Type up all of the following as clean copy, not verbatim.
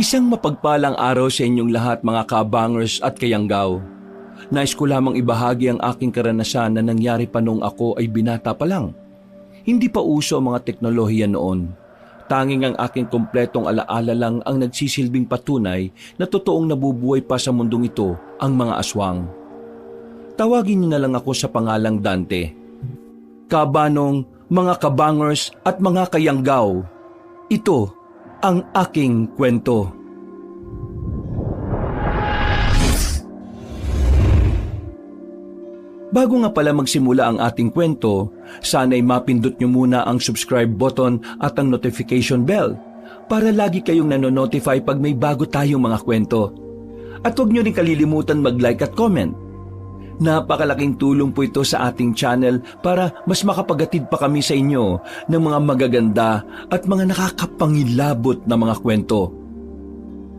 Isang mapagpalang araw sa inyong lahat mga kabangers at kayanggaw. Nais ko lamang ibahagi ang aking karanasan na nangyari pa noong ako ay binata pa lang. Hindi pa uso ang mga teknolohiya noon. Tanging ang aking kumpletong alaala lang ang nagsisilbing patunay na totoong nabubuhay pa sa mundong ito ang mga aswang. Tawagin niyo na lang ako sa pangalang Dante. Kabanong, mga kabangers at mga kayanggaw, ito ang aking kwento. Bago nga pala magsimula ang ating kwento, sana'y mapindot nyo muna ang subscribe button at ang notification bell para lagi kayong nanonotify pag may bago tayong mga kwento. At huwag nyo rin kalilimutan mag-like at comment. Napakalaking tulong po ito sa ating channel para mas makapagatid pa kami sa inyo ng mga magaganda at mga nakakapangilabot na mga kwento.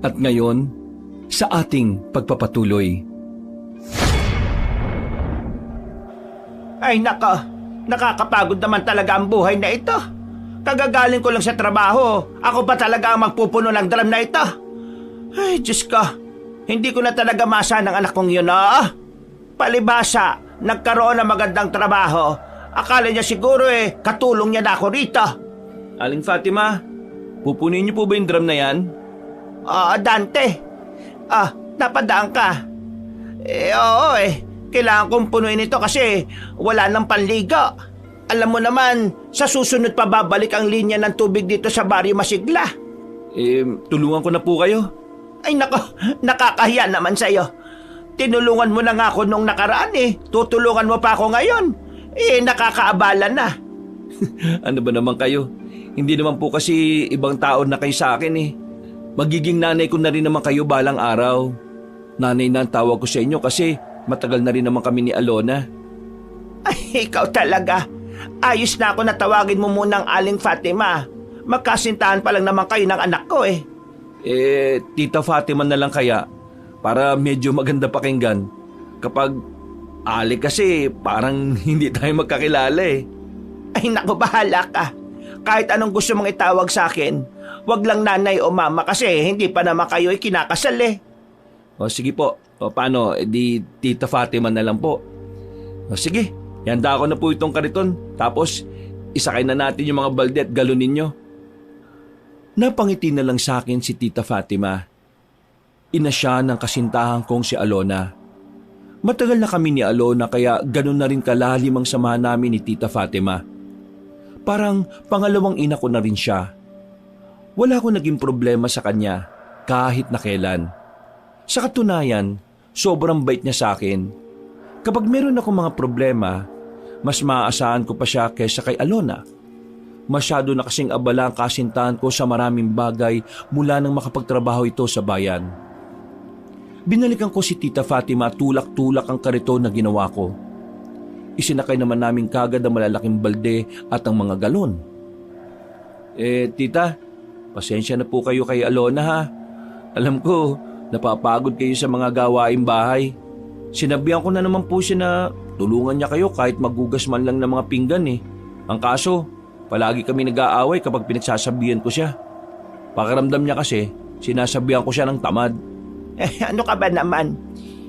At ngayon, sa ating pagpapatuloy. Ay naka, nakakapagod naman talaga ang buhay na ito. Kagagaling ko lang sa trabaho, ako pa talaga ang magpupuno ng drum na ito. Ay Diyos ko, hindi ko na talaga masa ng anak kong yun Palibasa, nagkaroon ng magandang trabaho. Akala niya siguro katulong niya na ako rito. Aling Fatima, pupunin niyo po ba yung drum na yan? Dante. Napadaan ka. Oo Kailangan kong punuin ito kasi wala nang panligo. Alam mo naman, sa susunod pa babalik ang linya ng tubig dito sa Baryo Masigla. Tulungan ko na po kayo. Ay nako, nakakahiya naman sa'yo. Tinulungan mo na nga ako nung nakaraan Tutulungan mo pa ako ngayon. Nakakaabala na. Ano ba naman kayo? Hindi naman po kasi ibang tao na kayo sa akin Magiging nanay ko na rin naman kayo balang araw. Nanay na ang tawag ko sa inyo kasi matagal na rin naman kami ni Alona. Ay, ikaw talaga. Ayos na ako na tawagin mo munang Aling Fatima. Magkasintahan pa lang naman kayo ng anak ko Tita Fatima na lang kaya para medyo maganda pakinggan. Kapag Ali kasi parang hindi tayo magkakilala Ay naku, bahala ka. Kahit anong gusto mong itawag sa akin, wag lang nanay o mama kasi hindi pa naman kayo kinakasal O sige po. O paano, di Tita Fatima na lang po. O sige, ihanda ko na po itong kariton. Tapos, isakay na natin yung mga balde at galon ninyo. Napangiti na lang sa akin si Tita Fatima. Ina siya ng kasintahan kong si Alona. Matagal na kami ni Alona kaya ganun na rin kalalim ang samahan namin ni Tita Fatima. Parang pangalawang ina ko na rin siya. Wala akong naging problema sa kanya kahit na kailan. Sa katunayan, sobrang bait niya sa akin. Kapag meron akong mga problema, mas maaasahan ko pa siya kaysa kay Alona. Masyado na kasing abala ang kasintahan ko sa maraming bagay mula nang makapagtrabaho ito sa bayan. Binalikan ko si Tita Fatima tulak-tulak ang kariton na ginawa ko. Isinakay naman namin kagad ang malalaking balde at ang mga galon. Tita, pasensya na po kayo kay Alona Alam ko, napapagod kayo sa mga gawaing bahay. Sinabihan ko na naman po siya na tulungan niya kayo kahit magugas man lang ng mga pinggan Ang kaso, palagi kami nag-aaway kapag pinagsasabihan ko siya. Pakiramdam niya kasi, sinasabihan ko siya ng tamad. Ano ka ba naman?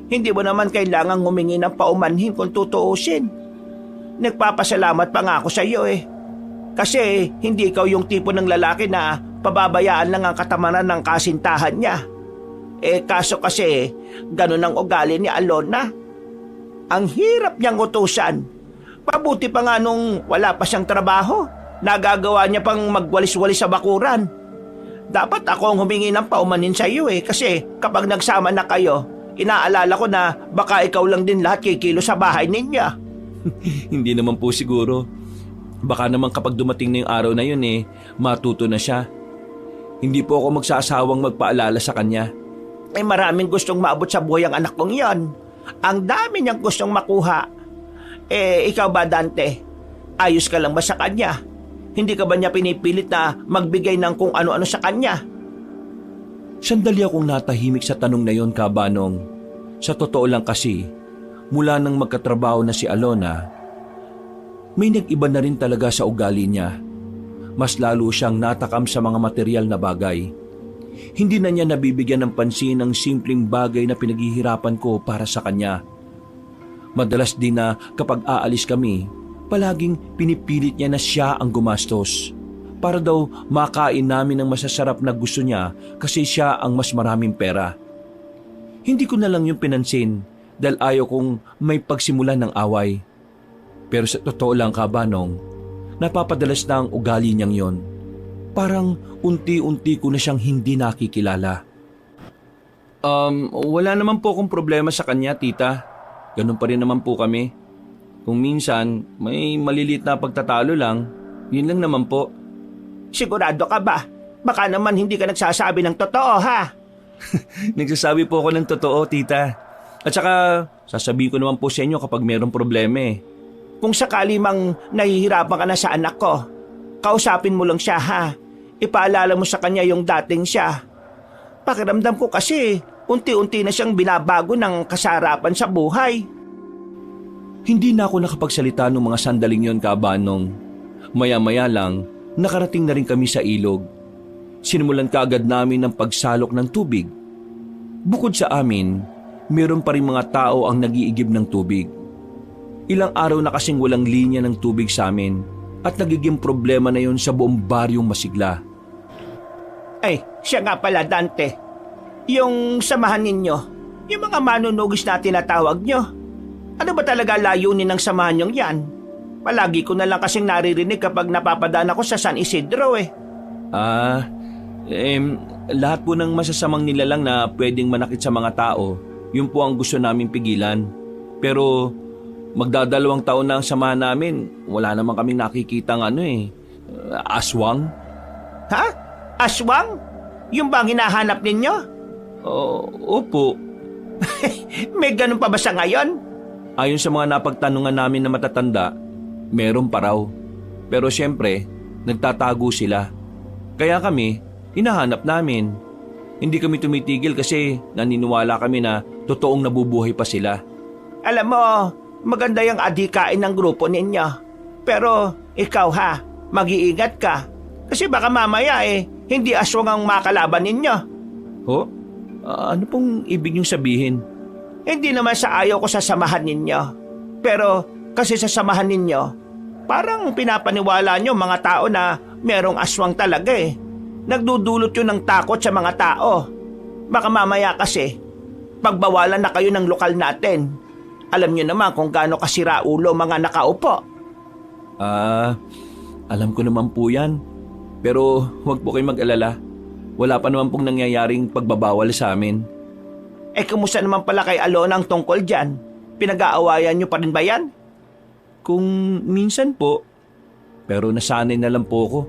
Hindi mo naman kailangang humingi ng paumanhin kung tutuusin. Nagpapasalamat pa nga ako sa iyo Kasi hindi ikaw yung tipo ng lalaki na pababayaan lang ang katamaran ng kasintahan niya. Kaso kasi, ganun ang ugali ni Alona. Ang hirap niyang utusan. Pabuti pa nga nung wala pa siyang trabaho. Nagagawa niya pang magwalis-walis sa bakuran. Dapat ako ang humingi ng paumanin sa iyo kasi kapag nagsama na kayo, inaalala ko na baka ikaw lang din lahat kikilo sa bahay ninyo. Hindi naman po siguro. Baka naman kapag dumating na yung araw na yun matuto na siya. Hindi po ako magsasawang magpaalala sa kanya. Maraming gustong maabot sa buhay ang anak kong yon. Ang dami niyang gustong makuha. Ikaw ba Dante? Ayos ka lang ba sa kanya? Hindi ka ba niya pinipilit na magbigay ng kung ano-ano sa kanya? Sandali akong natahimik sa tanong na yon, Kabanong. Sa totoo lang kasi, mula nang magkatrabaho na si Alona, may nag-iba na rin talaga sa ugali niya. Mas lalo siyang natakam sa mga material na bagay. Hindi na niya nabibigyan ng pansin ang simpleng bagay na pinaghihirapan ko para sa kanya. Madalas din na kapag aalis kami, palaging pinipilit niya na siya ang gumastos. Para daw makain namin ng masasarap na gusto niya kasi siya ang mas maraming pera. Hindi ko na lang yung pinansin dahil ayaw kong may pagsimulan ng away. Pero sa totoo lang Kabanong, napapadalas na ang ugali niyang yon. Parang unti-unti ko na siyang hindi nakikilala. Wala naman po akong problema sa kanya, tita. Ganun pa rin naman po kami. Kung minsan may maliliit na pagtatalo lang, yun lang naman po. Sigurado ka ba? Baka naman hindi ka nagsasabi ng totoo, ha? Nagsasabi po ako ng totoo, tita. At saka, sasabihin ko naman po sa inyo kapag mayroong problema eh. Kung sakali mang nahihirapan ka na sa anak ko, kausapin mo lang siya, ha? Ipaalala mo sa kanya yung dating siya. Pakiramdam ko kasi, unti-unti na siyang binabago ng kasarapan sa buhay. Hindi na ako nakapagsalita ng mga sandaling yon, Kabanong. Maya-maya lang, nakarating na rin kami sa ilog. Sinimulan kaagad namin ang pagsalok ng tubig. Bukod sa amin, meron pa rin mga tao ang nag-iigib ng tubig. Ilang araw na kasing walang linya ng tubig sa amin at nagiging problema na yon sa buong baryong Masigla. Ay, siya nga pala, Dante. Yung samahan ninyo, yung mga manunugis na tinatawag nyo. Ano ba talaga layunin ng samahan nyong yan? Palagi ko na lang kasing naririnig kapag napapadaan ako sa San Isidro eh. Lahat po ng masasamang nilalang na pwedeng manakit sa mga tao, yun po ang gusto namin pigilan. Pero magdadalawang taon na ang samahan namin, wala naman kaming nakikitang aswang. Ha? Aswang? Yung bang hinahanap ninyo? Opo. May ganun pa ba sa ngayon? Ayon sa mga napagtanungan namin na matatanda, meron pa raw. Pero siyempre, nagtatago sila. Kaya kami, hinahanap namin. Hindi kami tumitigil kasi naniniwala kami na totoong nabubuhay pa sila. Alam mo, maganda yung adhikain ng grupo ninyo. Pero ikaw ha, mag-iingat ka. Kasi baka mamaya hindi aswang ang makalaban ninyo. Ho? Ano pong ibig niyong sabihin? Hindi naman sa ayaw ko sa samahan ninyo. Pero kasi sa samahan ninyo, parang pinapaniwala nyo mga tao na merong aswang talaga eh. Nagdudulot yun ng takot sa mga tao. Baka mamaya kasi, pagbawalan na kayo ng lokal natin. Alam nyo naman kung gaano kasira ulo mga nakaupo. Alam ko naman po yan. Pero huwag po kayong mag-alala. Wala pa naman pong nangyayaring pagbabawal sa amin. Kumusta naman pala kay Alona ang tungkol dyan? Pinag-aawayan nyo pa rin ba yan? Kung minsan po. Pero nasanay na lang po ako.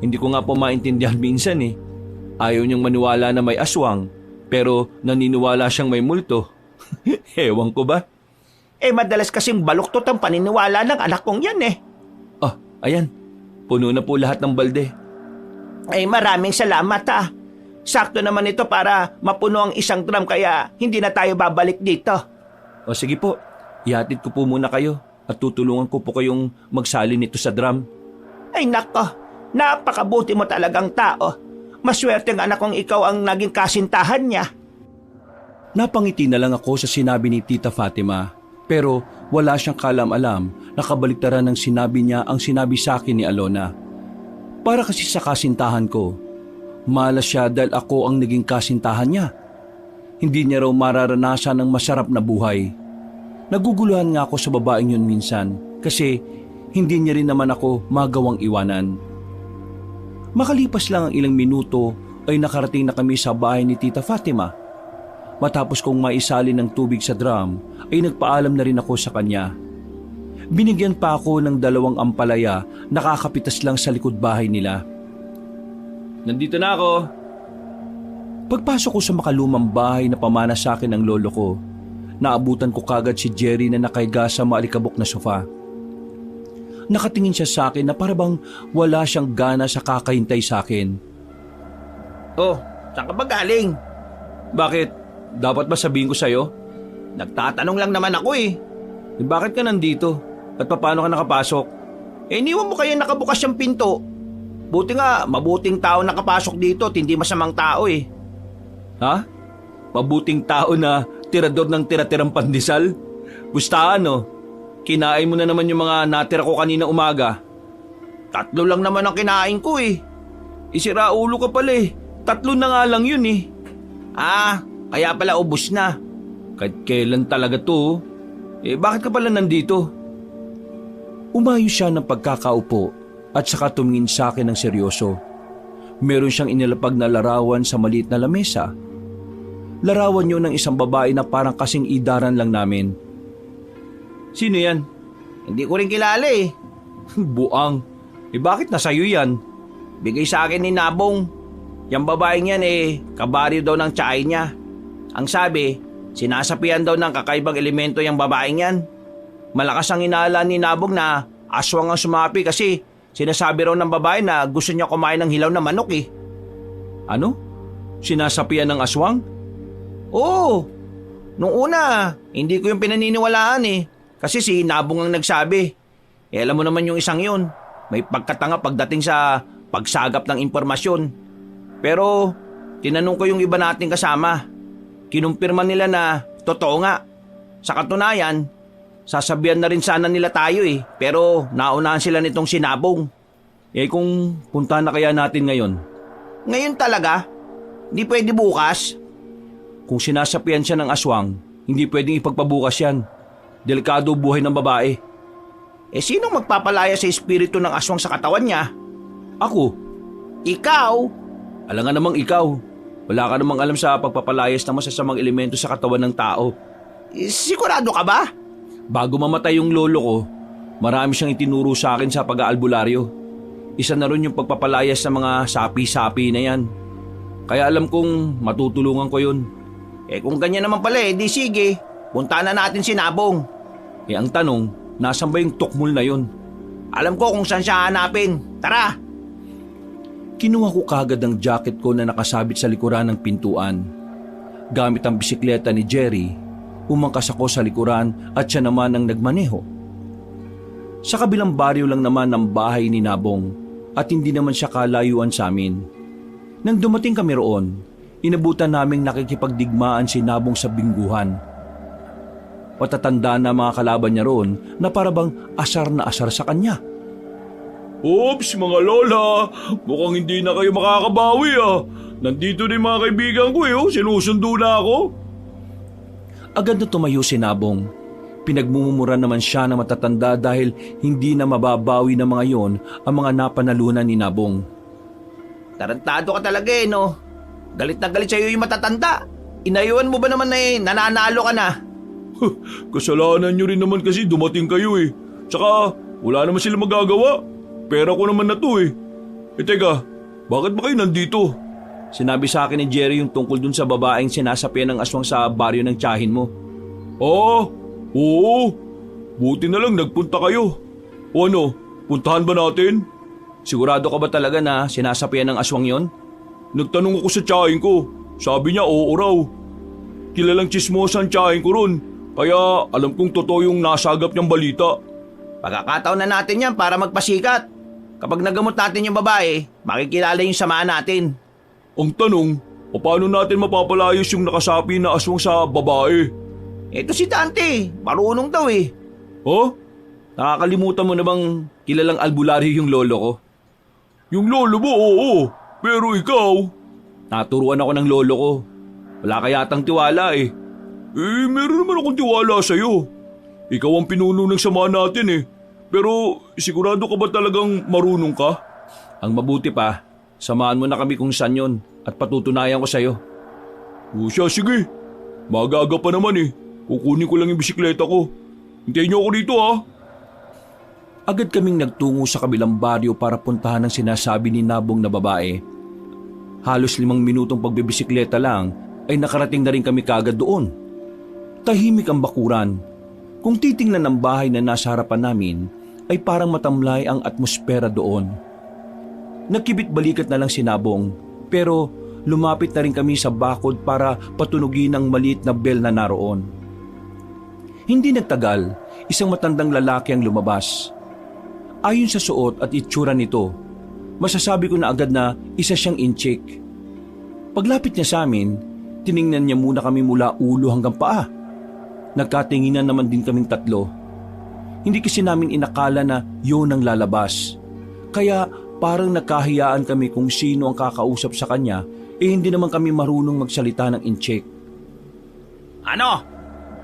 Hindi ko nga po maintindihan minsan eh. Ayaw niyang maniwala na may aswang, pero naniniwala siyang may multo. Ewan ko ba? Madalas kasing baluktot ang paniniwala ng anak kong yan eh. Ayan. Puno na po lahat ng balde. Maraming salamat ha. Sakto naman ito para mapuno ang isang drum kaya hindi na tayo babalik dito. Sige po. Ihatid ko po muna kayo at tutulungan ko po kayong magsali nito sa drum. Ay nako, napakabuti mo talagang tao. Maswerte ang anak kong ikaw ang naging kasintahan niya. Napangiti na lang ako sa sinabi ni Tita Fatima, pero wala siyang kalam-alam na kabaliktaran ng sinabi niya ang sinabi sa akin ni Alona. Para kasi sa kasintahan ko, malas siya dahil ako ang naging kasintahan niya. Hindi niya raw mararanasan ng masarap na buhay. Naguguluhan nga ako sa babaeng yun minsan kasi hindi niya rin naman ako magawang iwanan. Makalipas lang ang ilang minuto ay nakarating na kami sa bahay ni Tita Fatima. Matapos kong maisali ng tubig sa drum ay nagpaalam na rin ako sa kanya. Binigyan pa ako ng 2 ampalaya na kakapitas lang sa likod bahay nila. Nandito na ako. Pagpasok ko sa makalumang bahay na pamana sa akin ng lolo ko, naabutan ko kagad si Jerry na nakahiga sa maalikabok na sofa. Nakatingin siya sa akin na parabang wala siyang gana sa kakahintay sa akin. Saan ka ba galing? Bakit? Dapat ba sabihin ko sa'yo? Nagtatanong lang naman ako eh. Bakit ka nandito? At paano ka nakapasok? Iniwan mo kaya nakabukas yung pinto. Buti nga, mabuting tao nakapasok dito at hindi masamang tao eh. Ha? Mabuting tao na tirador ng tira-tirang pandesal? Busta ano? Kinain mo na naman yung mga natira ko kanina umaga. 3 lang naman ang kinain ko eh. Isira ulo ka pala eh. 3 na nga lang yun eh. Ah, kaya pala ubos na. Kahit kailan talaga to? Bakit ka pala nandito? Umayo siya ng pagkakaupo at saka tumingin sa akin ng seryoso. Meron siyang inilapag na larawan sa maliit na lamesa. Larawan yun ng isang babae na parang kasing idaran lang namin. Sino yan? Hindi ko rin kilala eh. Buang. Bakit nasa'yo yan? Bigay sa akin ni Nabong. Yang babaeng yan kabaryo daw ng tsaay niya. Ang sabi, sinasapian daw ng kakaibang elemento yung babaeng yan. Malakas ang inaala ni Nabong na aswang ang sumapi kasi sinasabi raw ng babae na gusto niya kumain ng hilaw na manok eh. Ano? Sinasapian ng aswang? Oo. Nung una, hindi ko yung pinaniniwalaan eh. Kasi si Nabong ang nagsabi. Alam mo naman yung isang yun. May pagkatanga pagdating sa pagsagap ng impormasyon. Pero tinanong ko yung iba nating kasama. Kinumpirma nila na totoo nga. Sa katunayan, sasabihan na rin sana nila tayo eh. Pero naunahan sila nitong sinabong. Kung punta na kaya natin ngayon? Ngayon talaga? Di pwede bukas? Kung sinasapian siya ng aswang, hindi pwedeng ipagpabukas yan. Delikado buhay ng babae. Sinong magpapalaya sa espiritu ng aswang sa katawan niya? Ako. Ikaw? Alam nga namang ikaw. Wala ka namang alam sa pagpapalayas ng masasamang elemento sa katawan ng tao. Sigurado ka ba? Bago mamatay yung lolo ko, marami siyang itinuro sa akin sa pag-aalbularyo. Isa na rin yung pagpapalayas ng mga sapi-sapi na yan. Kaya alam kong matutulungan ko yun. Kung ganyan naman pala di sige. Punta na natin si Nabong. Ang tanong, nasan ba yung tukmul na yun? Alam ko kung saan siya hanapin. Tara! Kinuha ko kagad ang jacket ko na nakasabit sa likuran ng pintuan. Gamit ang bisikleta ni Jerry, umangkas ako sa likuran at siya naman ang nagmaneho. Sa kabilang baryo lang naman ang bahay ni Nabong at hindi naman siya kalayuan sa amin. Nang dumating kami roon, inabutan naming nakikipagdigmaan si Nabong sa bingguhan. Matatanda na mga kalaban niya roon na parabang asar na asar sa kanya. Oops, mga lola, mukhang hindi na kayo makakabawi ah. Nandito na yung mga kaibigan ko sinusundo na ako. Agad na tumayo si Nabong. Pinagmumura naman siya na matatanda dahil hindi na mababawi ng mga yon ang mga napanalunan ni Nabong. Tarantado ka talaga no? Galit na galit sa'yo yung matatanda. Inayuan mo ba naman na nananalo ka na? Kasalanan nyo rin naman kasi dumating kayo eh. Tsaka wala naman sila magagawa. Pera ko naman na to eh. Teka, bakit ba kayo nandito? Sinabi sa akin ni Jerry yung tungkol dun sa babaeng sinasapian ng aswang sa baryo ng tiyahin mo. Oo. Buti na lang nagpunta kayo. O ano, puntahan ba natin? Sigurado ka ba talaga na sinasapian ng aswang yon? Nagtanong ako sa tiyahin ko. Sabi niya oo raw. Kilalang chismosa ang tiyahin ko ron. Kaya alam kong totoo yung nasagap niyang balita. Pagkakataon na natin yan para magpasikat. Kapag nagamot natin yung babae, makikilala yung samahan natin. Ang tanong, paano natin mapapalayos yung nakasapi na aswang sa babae? Ito si Dante, marunong daw eh. Nakakalimutan mo na bang kilalang albularyo yung lolo ko? Yung lolo mo, oo. Pero ikaw? Naturuan ako ng lolo ko. Wala ka yatang tiwala eh. Meron naman akong tiwala sa'yo. Ikaw ang pinuno ng sama natin eh. Pero sigurado ka ba talagang marunong ka? Ang mabuti pa, samahan mo na kami kung saan yun at patutunayan ko sa'yo. O siya, sige. Magaga pa naman eh. Kukunin ko lang yung bisikleta ko. Hintayin niyo ako dito ha. Agad kaming nagtungo sa kabilang baryo para puntahan ang sinasabi ni Nabong na babae. Halos 5 minutong pagbibisikleta lang ay nakarating na rin kami kagad doon. Tahimik ang bakuran. Kung titingnan ang bahay na nasa harapan namin, ay parang matamlay ang atmosfera doon. Nagkibit-balikat na lang si Nabong, pero lumapit na rin kami sa bakod para patunugin ang maliit na bell na naroon. Hindi nagtagal, isang matandang lalaki ang lumabas. Ayon sa suot at itsura nito, masasabi ko na agad na isa siyang incheck. Paglapit niya sa amin, tiningnan niya muna kami mula ulo hanggang paa. Nagkatinginan naman din kaming tatlo. Hindi kasi namin inakala na yun ang lalabas. Kaya parang nagkahiyaan kami kung sino ang kakausap sa kanya, hindi naman kami marunong magsalita ng incheck. Ano?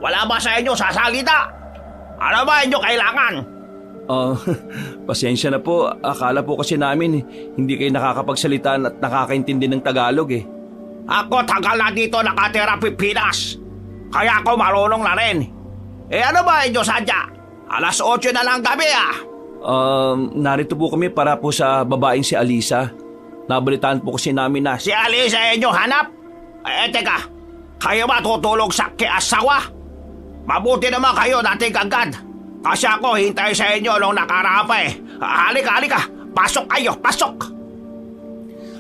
Wala ba sa inyo sasalita? Ano ba inyo kailangan? Pasensya na po. Akala po kasi namin hindi kayo nakakapagsalita at nakakaintindi ng Tagalog eh. Ako tagal na dito nakatira Pilipinas. Kaya ako marunong na rin. Ano ba inyo sadya? 8:00 na lang gabi Narito po kami para po sa babaeng si Alisa. Nabalitaan po kasi namin na Si Alisa inyo hanap? Teka. Kayo ba tutulog sa kiasawa? Mabuti naman kayo dating agad. Kasi ako hintay sa inyo nung nakaraan pa eh. Halika. Pasok kayo, pasok.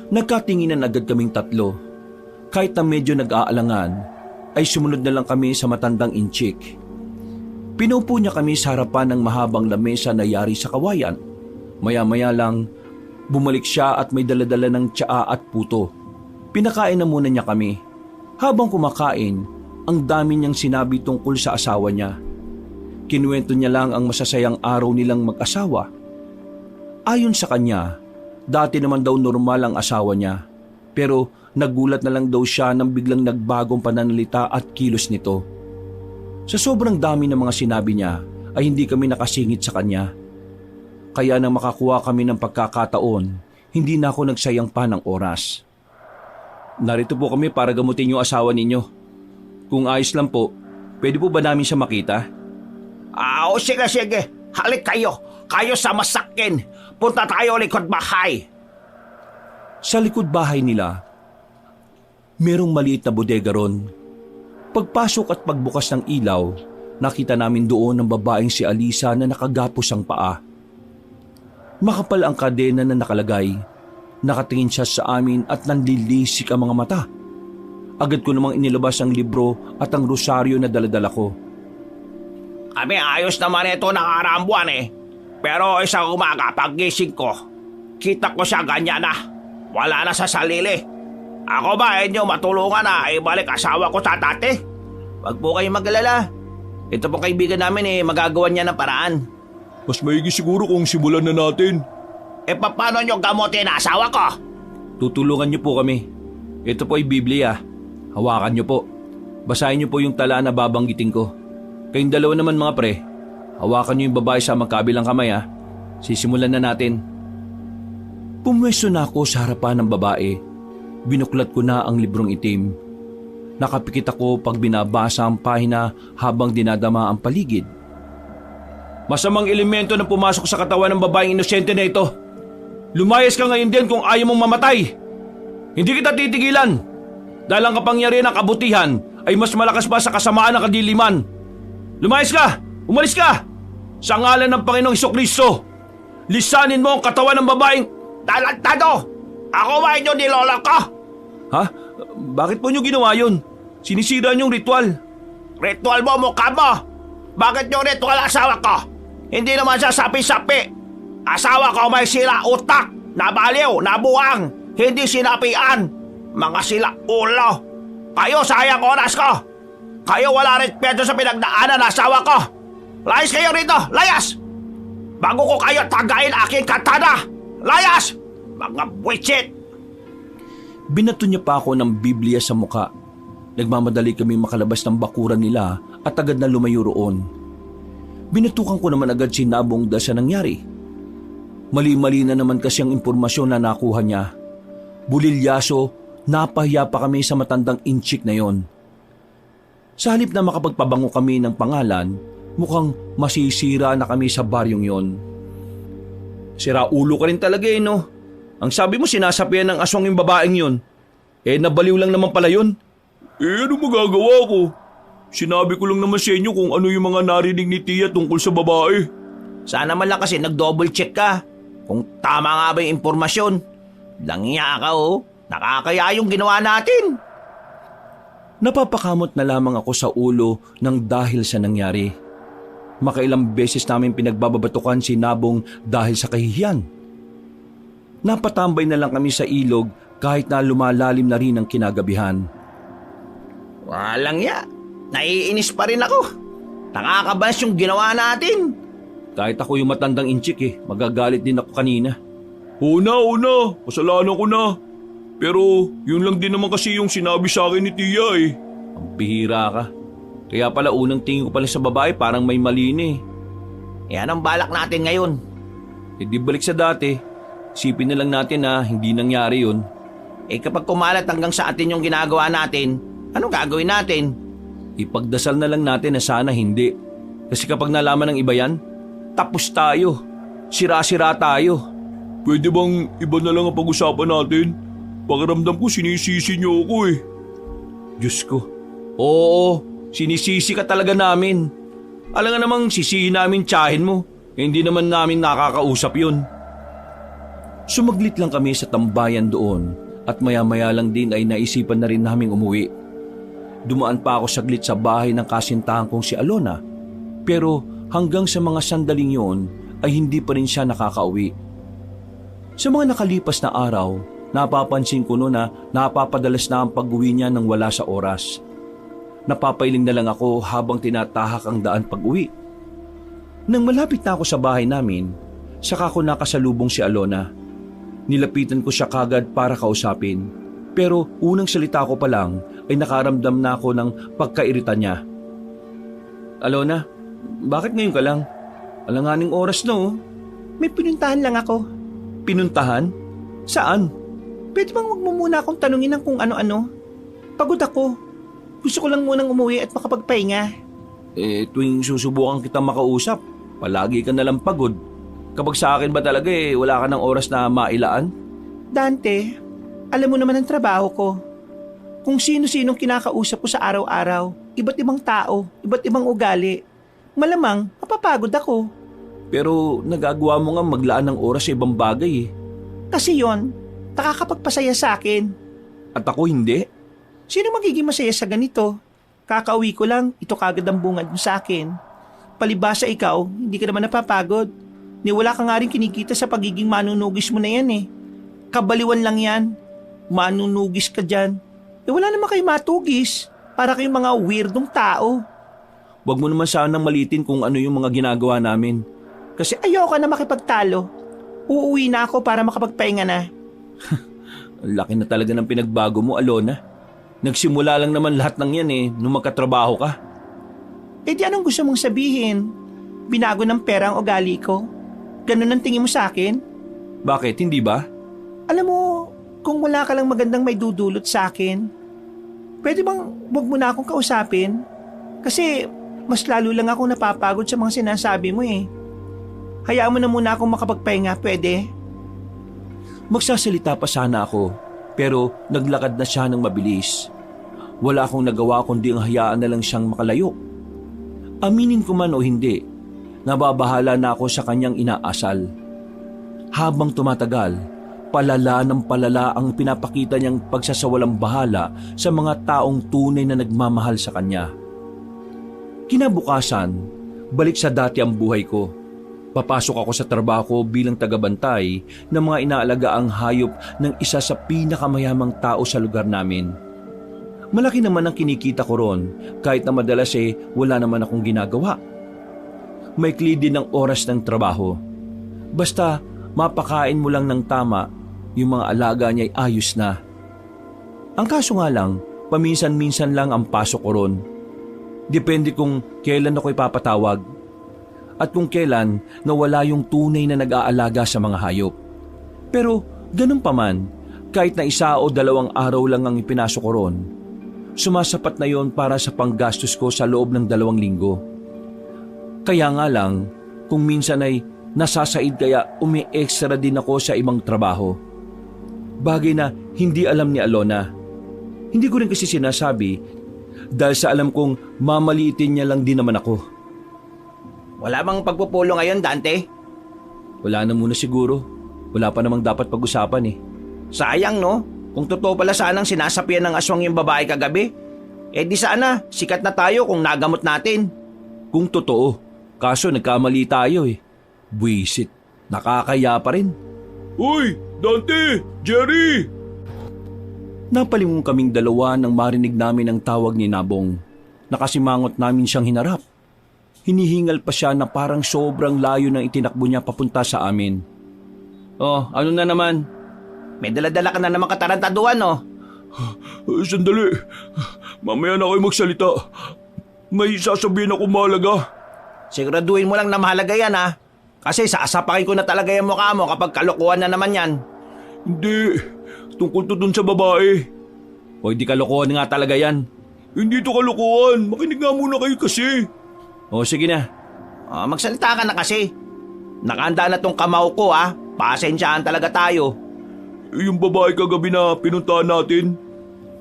Nagkatinginan agad kaming tatlo. Kahit na medyo nag-aalangan, ay sumunod na lang kami sa matandang inchik. Pinupo niya kami sa harapan ng mahabang lamesa na yari sa kawayan. Maya-maya lang, bumalik siya at may daladala ng tsaa at puto. Pinakain na muna niya kami. Habang kumakain, ang dami niyang sinabi tungkol sa asawa niya. Kinuwento niya lang ang masasayang araw nilang mag-asawa. Ayon sa kanya, dati naman daw normal ang asawa niya. Pero nagulat na lang daw siya nang biglang nagbagong pananalita at kilos nito. Sa sobrang dami ng mga sinabi niya ay hindi kami nakasingit sa kanya. Kaya nang makakuha kami ng pagkakataon, hindi na ako nagsayang pa ng oras. Narito po kami para gamutin yung asawa ninyo. Kung ayos lang po, pwede po ba namin siya makita? Sige. Halik kayo. Kayo sa masakin. Punta tayo likod bahay. Sa likod bahay nila, merong maliit na bodega ron. Pagpasok at pagbukas ng ilaw, nakita namin doon ang babaeng si Alisa na nakagapos ang paa. Makapal ang kadena na nakalagay. Nakatingin siya sa amin at nanlilisik ang mga mata. Agad ko namang inilabas ang libro at ang rosaryo na daladala ko. Kami ayos naman ito nakaraang buwan eh. Pero isang umaga paggising ko, kita ko siya ganyan na. Wala na sa sarili. Ako ba inyo matulungan na ibalik asawa ko sa dati? Wag po kayong mag-alala. Ito po kaibigan namin magagawa niya ng paraan. Mas maigi siguro kung simulan na natin. Paano nyo gamutin ang asawa ko? Tutulungan niyo po kami. Ito po ay Biblia. Hawakan niyo po. Basahin niyo po yung tala na babanggitin ko. Kayong dalawa naman mga pre, hawakan niyo yung babae sa magkabilang kamay ha. Sisimulan na natin. Pumwesto na ako sa harapan ng babae. Binuklat ko na ang librong itim. Nakapikit ako pag binabasa ang pahina habang dinadama ang paligid. Masamang elemento na pumasok sa katawan ng babaeng inosente na ito. Lumayas ka ngayon din kung ayaw mong mamatay. Hindi kita titigilan. Dahil ang kapangyarihan ng kabutihan ay mas malakas pa sa kasamaan ng kadiliman. Lumayas ka! Umalis ka! Sa ngalan ng Panginoong Hesukristo, lisanin mo ang katawan ng babaeng... Talantado! Ako ba inyo nilolok ko? Ha? Bakit po nyo ginawa yun? Sinisira niyong ritual. Ritual mo mukha mo! Bakit yung ritual asawa ko? Hindi naman siya sapi-sapi. Asawa ko may sila utak, nabaliw, nabuang, hindi sinapian. Mga sila ulo. Kayo sayang oras ko. Kayo wala respeto sa pinagdaanan ng asawa ko. Layas kayo rito, layas! Bago ko kayo tagayin aking katana. Layas! Mga buwisit! Binato niya pa ako ng Biblia sa muka. Nagmamadali kami makalabas ng bakuran nila at agad na lumayo roon. Binatukan ko naman agad si Nabong dahil sa nangyari. Mali-mali na naman kasi ang impormasyon na nakuha niya. Bulilyaso, napahiya pa kami sa matandang inchik na yon. Sa halip na makapagpabango kami ng pangalan, mukhang masisira na kami sa baryong yon. Sira ulo ka rin talaga no? Ang sabi mo sinasapian ng aswang yung babaeng yun. Nabaliw lang naman pala yun. Ano magagawa ko? Sinabi ko lang naman sa inyo kung ano yung mga narinig ni Tia tungkol sa babae. Sana man lang kasi nag-double check ka. Kung tama nga ba yung impormasyon. Langya ka Nakakaya yung ginawa natin. Napapakamot na lamang ako sa ulo ng dahil sa nangyari. Makailang beses namin pinagbababatukan si Nabong dahil sa kahihiyan. Napatambay na lang kami sa ilog kahit na lumalalim na rin ang kinagabihan. Walang ya. Naiinis pa rin ako. Nakakabas yung ginawa natin. Kahit ako yung matandang inchik magagalit din ako kanina. Una, kasalanan ko na. Pero yun lang din naman kasi yung sinabi sa akin ni Tia Ang bihira ka. Kaya pala unang tingin ko pala sa babae parang may mali na Yan ang balak natin ngayon. Di balik sa dati. Isipin na lang natin na hindi nangyari yun. Kapag kumalat hanggang sa atin yung ginagawa natin, anong gagawin natin? Ipagdasal na lang natin na sana hindi. Kasi kapag nalaman ng iba yan, tapos tayo. Sira-sira tayo. Pwede bang iba na lang ang pag-usapan natin? Pakiramdam ko sinisisi niyo ako Diyos ko. Oo, sinisisi ka talaga namin. Alam nga namang sisihin namin tiyahin mo. Hindi naman namin nakakausap yun. Sumaglit lang kami sa tambayan doon at maya-maya lang din ay naisipan na rin naming umuwi. Dumaan pa ako saglit sa bahay ng kasintahan kong si Alona, pero hanggang sa mga sandaling yun ay hindi pa rin siya nakakauwi. Sa mga nakalipas na araw, napapansin ko no na napapadalas na ang pag-uwi niya nang wala sa oras. Napapailing na lang ako habang tinatahak ang daan pag-uwi. Nang malapit na ako sa bahay namin, saka ko nakasalubong si Alona. Nilapitan ko siya kagad para kausapin, pero unang salita ko pa lang ay nakaramdam na ako ng pagkairita niya. Alona, bakit ngayon ka lang? Alanganing oras na May pinuntahan lang ako. Pinuntahan? Saan? Pwede bang wag mo muna akong tanungin ng kung ano-ano? Pagod ako. Gusto ko lang munang umuwi at makapagpahinga. Tuwing susubukan kitang makausap, palagi ka nalang pagod. Kapag sa akin ba talaga wala ka ng oras na mailaan? Dante, alam mo naman ang trabaho ko. Kung sino-sinong kinakausap ko sa araw-araw, iba't ibang tao, iba't ibang ugali. Malamang, mapapagod ako. Pero nagagawa mo nga maglaan ng oras sa ibang bagay Kasi yon, nakakapagpasaya sa akin. At ako hindi? Sino magiging masaya sa ganito? Kakauwi ko lang, ito kagad ang bungad mo sa akin. Palibasa ikaw, hindi ka naman napapagod. Ni wala ka nga rin kinikita sa pagiging manunugis mo na yan Kabaliwan lang yan. Manunugis ka dyan. Wala naman kayo matugis. Para kayong mga weirdong tao. Huwag mo naman sanang malitin kung ano yung mga ginagawa namin. Kasi ayoko na makipagtalo. Uuwi na ako para makapagpahinga na. Ang laki na talaga ng pinagbago mo, Alona. Nagsimula lang naman lahat ng yan nung magkatrabaho ka. Di anong gusto mong sabihin? Binago ng pera ang ugali ko? Ganun ang tingin mo sa akin? Bakit, hindi ba? Alam mo, kung wala ka lang magandang may dudulot sa akin, pwede bang wag mo na akong kausapin? Kasi mas lalo lang ako napapagod sa mga sinasabi mo Hayaan mo na muna akong makapagpahinga, pwede? Magsasalita pa sana ako, pero naglakad na siya ng mabilis. Wala akong nagawa kundi ang hayaan na lang siyang makalayo. Aminin ko man o hindi, nababahala na ako sa kanyang inaasal. Habang tumatagal, palala ng palala ang pinapakita niyang pagsasawalang bahala sa mga taong tunay na nagmamahal sa kanya. Kinabukasan, balik sa dati ang buhay ko. Papasok ako sa trabaho bilang tagabantay ng mga inaalagaang hayop ng isa sa pinakamayamang tao sa lugar namin. Malaki naman ang kinikita ko ron kahit na madalas wala naman akong ginagawa. Maikli din ang oras ng trabaho. Basta mapakain mo lang ng tama, yung mga alaga niya'y ayos na. Ang kaso nga lang, paminsan-minsan lang ang pasok ko ron. Depende kung kailan ako ipapatawag at kung kailan nawala yung tunay na nag-aalaga sa mga hayop. Pero ganun pa man, kahit na 1 o 2 araw lang ang ipinasok ko ron, sumasapat na yon para sa panggastos ko sa loob ng 2 linggo. Kaya nga lang, kung minsan ay nasasaid kaya umi-extra din ako sa ibang trabaho. Bagay na hindi alam ni Alona. Hindi ko rin kasi sinasabi dahil sa alam kong mamaliitin niya lang din naman ako. Wala bang pagpupulo ngayon, Dante? Wala na muna siguro. Wala pa namang dapat pag-usapan Sayang no? Kung totoo pala sanang sinasapian ng aswang yung babae kagabi, di sana sikat na tayo kung nagamot natin. Kung totoo, kaso nagkamali tayo Buwisit, nakakaya pa rin. Uy, Dante! Jerry! Napalingon kaming dalawa nang marinig namin ang tawag ni Nabong. Nakasimangot namin siyang hinarap. Hinihingal pa siya na parang sobrang layo ng itinakbo niya papunta sa amin. Oh, ano na naman? May dala-dala ka na naman katarantaduan, no? Sandali. Mamaya na kayo magsalita. May sasabihin ako mahalaga. Siguraduhin mo lang na mahalaga yan, ha? Kasi saasapakin ko na talaga yung mukha mo kapag kalokohan na naman yan. Hindi. Tungkol to dun sa babae. O di kalokohan nga talaga yan. Hindi to kalokohan. Makinig nga muna kayo kasi. O sige na. Magsalita ka na kasi. Nakahanda na tong kamao ko, ha? Pasensyahan talaga tayo. Yung babae kagabi na pinuntahan natin,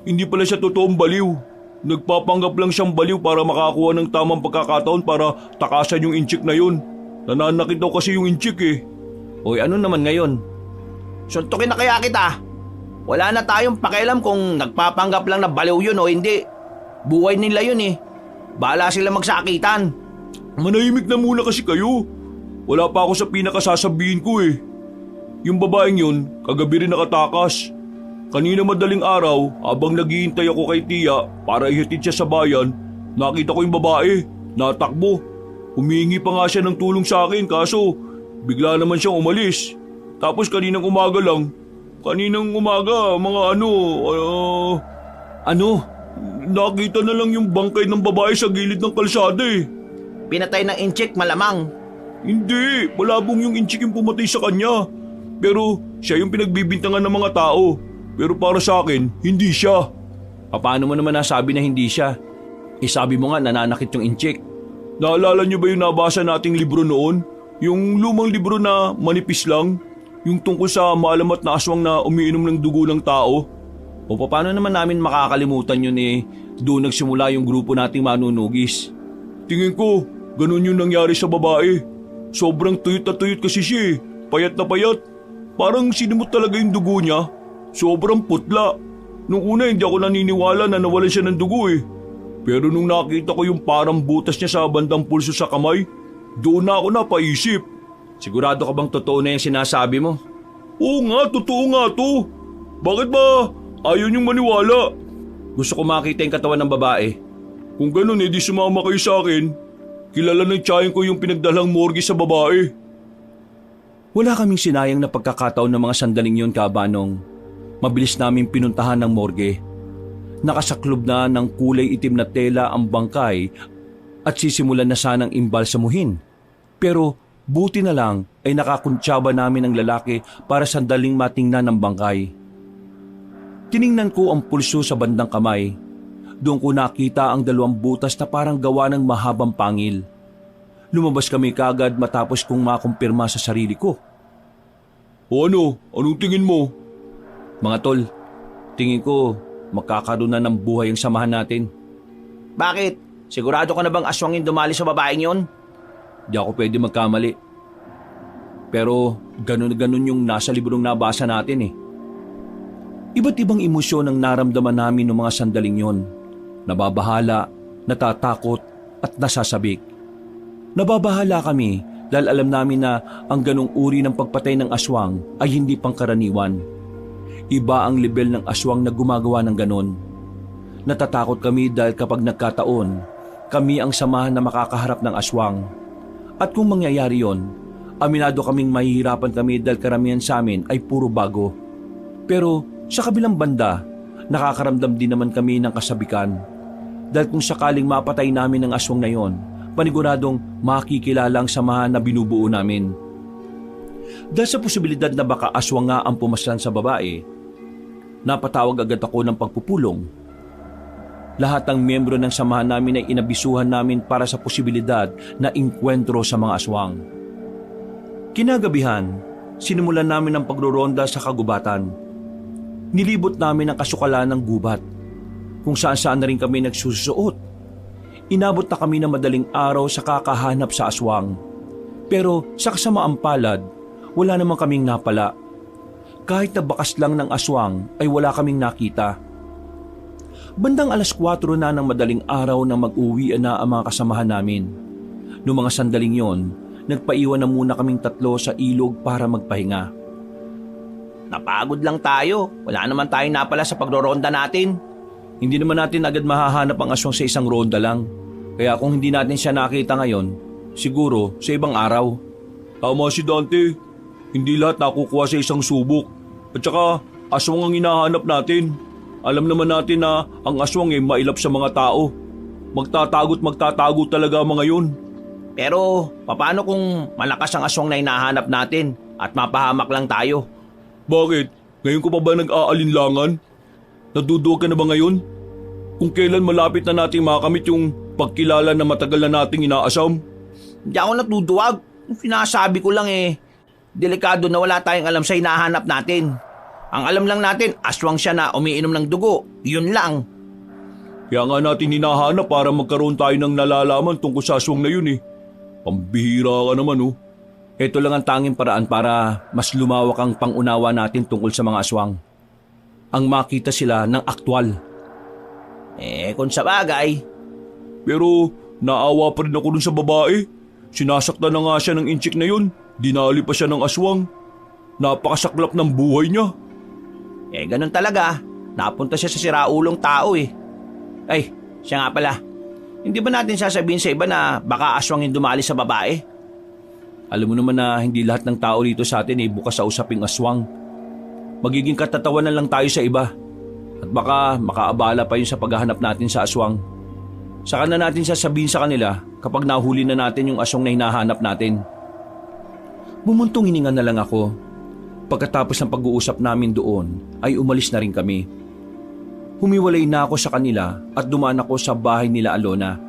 hindi pala siya totoong baliw. Nagpapanggap lang siyang baliw para makakuha ng tamang pagkakataon para takasan yung inchik na yun. Nananakit daw kasi yung inchik eh. Oy, ano naman ngayon? Suntukin na kaya kita. Wala na tayong pakialam kung nagpapanggap lang na baliw yun o hindi. Buhay nila yun eh. Bahala sila magsakitan. Manahimik na muna kasi kayo. Wala pa ako sa pinakasasabihin ko eh. Yung babaeng yun, kagabi rin nakatakas. Kanina madaling araw, habang naghihintay ako kay Tia para ihatid siya sa bayan, nakita ko yung babae, natakbo. Humingi pa nga siya ng tulong sa akin kaso bigla naman siyang umalis. Tapos kaninang umaga, mga nakita na lang yung bangkay ng babae sa gilid ng kalsada eh. Pinatay ng inchik malamang. Hindi, malabong yung inchik yung pumatay sa kanya. Pero siya yung pinagbibintangan ng mga tao. Pero para sa akin, hindi siya. Paano mo naman nasabi na hindi siya? Sabi mo nga nananakit yung inchik. Naalala niyo ba yung nabasa nating libro noon? Yung lumang libro na manipis lang? Yung tungkol sa maalamat na aswang na umiinom ng dugo ng tao? O paano naman namin makakalimutan yun eh? Doon nagsimula yung grupo nating manunugis. Tingin ko, ganun yung nangyari sa babae. Sobrang tuyot na tuyot kasi siya eh. Payat na payat. Parang sinimot talaga yung dugo niya. Sobrang putla. Nung una hindi ako naniniwala na nawalan siya ng dugo eh. Pero nung nakita ko yung parang butas niya sa bandang pulso sa kamay, doon na ako napaisip. Sigurado ka bang totoo na yung sinasabi mo? Oo nga, totoo nga to. Bakit ba ayaw niyong maniwala? Gusto ko makita yung katawan ng babae. Kung ganun di sumama kayo sa akin. Kilala ng tiyahin ko yung pinagdalang morgue sa babae. Wala kaming sinayang na pagkakataon ng mga sandaling yon, Kabanong. Mabilis naming pinuntahan ng morgue. Nakasaklob na ng kulay itim na tela ang bangkay at sisimulan na sanang imbalsamuhin. Pero buti na lang ay nakakuntsaba namin ang lalaki para sandaling matingnan ng bangkay. Tiningnan ko ang pulso sa bandang kamay. Doon ko nakita ang 2 butas na parang gawa ng mahabang pangil. Lumabas kami kagad matapos kong makumpirma sa sarili ko. O ano? Anong tingin mo? Mga tol, tingin ko magkakaroon na ng buhay ang samahan natin. Bakit? Sigurado ka na bang aswangin dumali sa babaeng yon? Di ako pwede magkamali. Pero ganun yung nasa librong nabasa natin eh. Iba't ibang emosyon ang naramdaman namin ng mga sandaling yon. Nababahala, natatakot at nasasabik. Nababahala kami dahil alam namin na ang ganong uri ng pagpatay ng aswang ay hindi pangkaraniwan. Iba ang level ng aswang na gumagawa ng ganon. Natatakot kami dahil kapag nagkataon, kami ang samahan na makakaharap ng aswang. At kung mangyayari yon, aminado kaming mahihirapan kami dahil karamihan sa amin ay puro bago. Pero sa kabilang banda, nakakaramdam din naman kami ng kasabikan. Dahil kung sakaling mapatay namin ang aswang na yon, paniguradong makikilala ang samahan na binubuo namin. Dahil sa posibilidad na baka aswang nga ang pumaslan sa babae, napatawag agad ako ng pagpupulong. Lahat ng miyembro ng samahan namin ay inabisuhan namin para sa posibilidad na inkwentro sa mga aswang. Kinagabihan, sinimulan namin ang pagroronda sa kagubatan. Nilibot namin ang kasukalan ng gubat, kung saan-saan na rin kami nagsusuot. Inabot na kami ng madaling araw sa kakahanap sa aswang. Pero sa kasamaang palad, wala namang kaming napala. Kahit na bakas lang ng aswang ay wala kaming nakita. Bandang 4:00 na ng madaling araw nang mag-uwi na ang mga kasamahan namin. Noong mga sandaling yon, nagpaiwan na muna kaming 3 sa ilog para magpahinga. Napagod lang tayo. Wala naman tayong napala sa pagroronda natin. Hindi naman natin agad mahahanap ang aswang sa isang ronda lang. Kaya kung hindi natin siya nakita ngayon, siguro sa ibang araw. Tama si Dante. Hindi lahat nakukuha sa isang subok. At saka, aswang ang hinahanap natin. Alam naman natin na ang aswang ay mailap sa mga tao. Magtatago talaga ang mga yun. Pero paano kung malakas ang aswang na hinahanap natin at mapahamak lang tayo? Bakit? Ngayon ko pa ba nag-aalinlangan? Naduduwag ka na ba ngayon? Kung kailan malapit na nating makamit yung pagkilala na matagal na nating inaasam? Hindi ako natuduwag. Sinasabi ko lang delikado na wala tayong alam sa hinahanap natin. Ang alam lang natin, aswang siya na umiinom ng dugo. Yun lang. Kaya nga natin hinahanap para magkaroon tayo ng nalalaman tungkol sa aswang na yun eh. Pambihira ka naman oh. Ito lang ang tanging paraan para mas lumawak ang pangunawa natin tungkol sa mga aswang. Ang makita sila ng aktwal. Kung sa bagay. Pero naawa pa rin ako dun sa babae. Sinasaktan na nga siya ng inchik na yun. Dinali pa siya ng aswang. Napakasaklap ng buhay niya. Ganun talaga. Napunta siya sa siraulong tao Ay, siya nga pala. Hindi ba natin sasabihin sa iba na baka aswang yung dumali sa babae? Alam mo naman na hindi lahat ng tao dito sa atin bukas sa usaping aswang. Magiging katatawanan lang tayo sa iba. At baka makaabala pa yun sa paghahanap natin sa aswang. Saka na natin sasabihin sa kanila kapag nahuli na natin yung aswang na hinahanap natin. Bumuntong hininga na lang ako. Pagkatapos ng pag-uusap namin doon ay umalis na rin kami. Humiwalay na ako sa kanila at dumaan ako sa bahay nila Alona.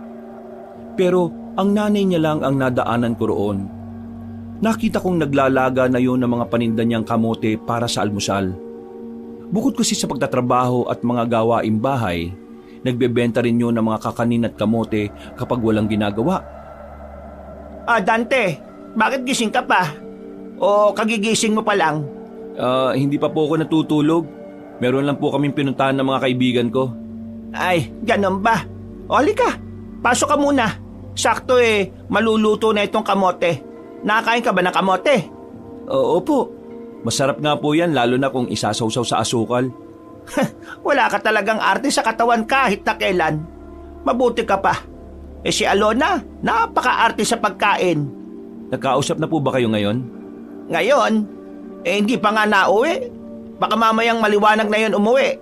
Pero ang nanay niya lang ang nadaanan ko roon. Nakita kong naglalaga na yun ng mga paninda niyang kamote para sa almusal. Bukod kasi sa pagtatrabaho at mga gawaing bahay, nagbebenta rin yun ng mga kakanin at kamote kapag walang ginagawa. Dante, bakit gising ka pa? O kagigising mo pa lang? Hindi pa po ako natutulog. Meron lang po kaming pinuntahan ng mga kaibigan ko. Ay, ganun ba? O halika, pasok ka muna. Sakto maluluto na itong kamote. Nakakain ka ba ng kamote? Opo. Masarap nga po yan lalo na kung isasawsaw sa asukal. Wala ka talagang arte sa katawan kahit na kailan. Mabuti ka pa. Si Alona, napaka-arte sa pagkain. Nagkausap na po ba kayo ngayon? Ngayon, hindi pa nga nauwi. Baka mamayang maliwanag na yun umuwi.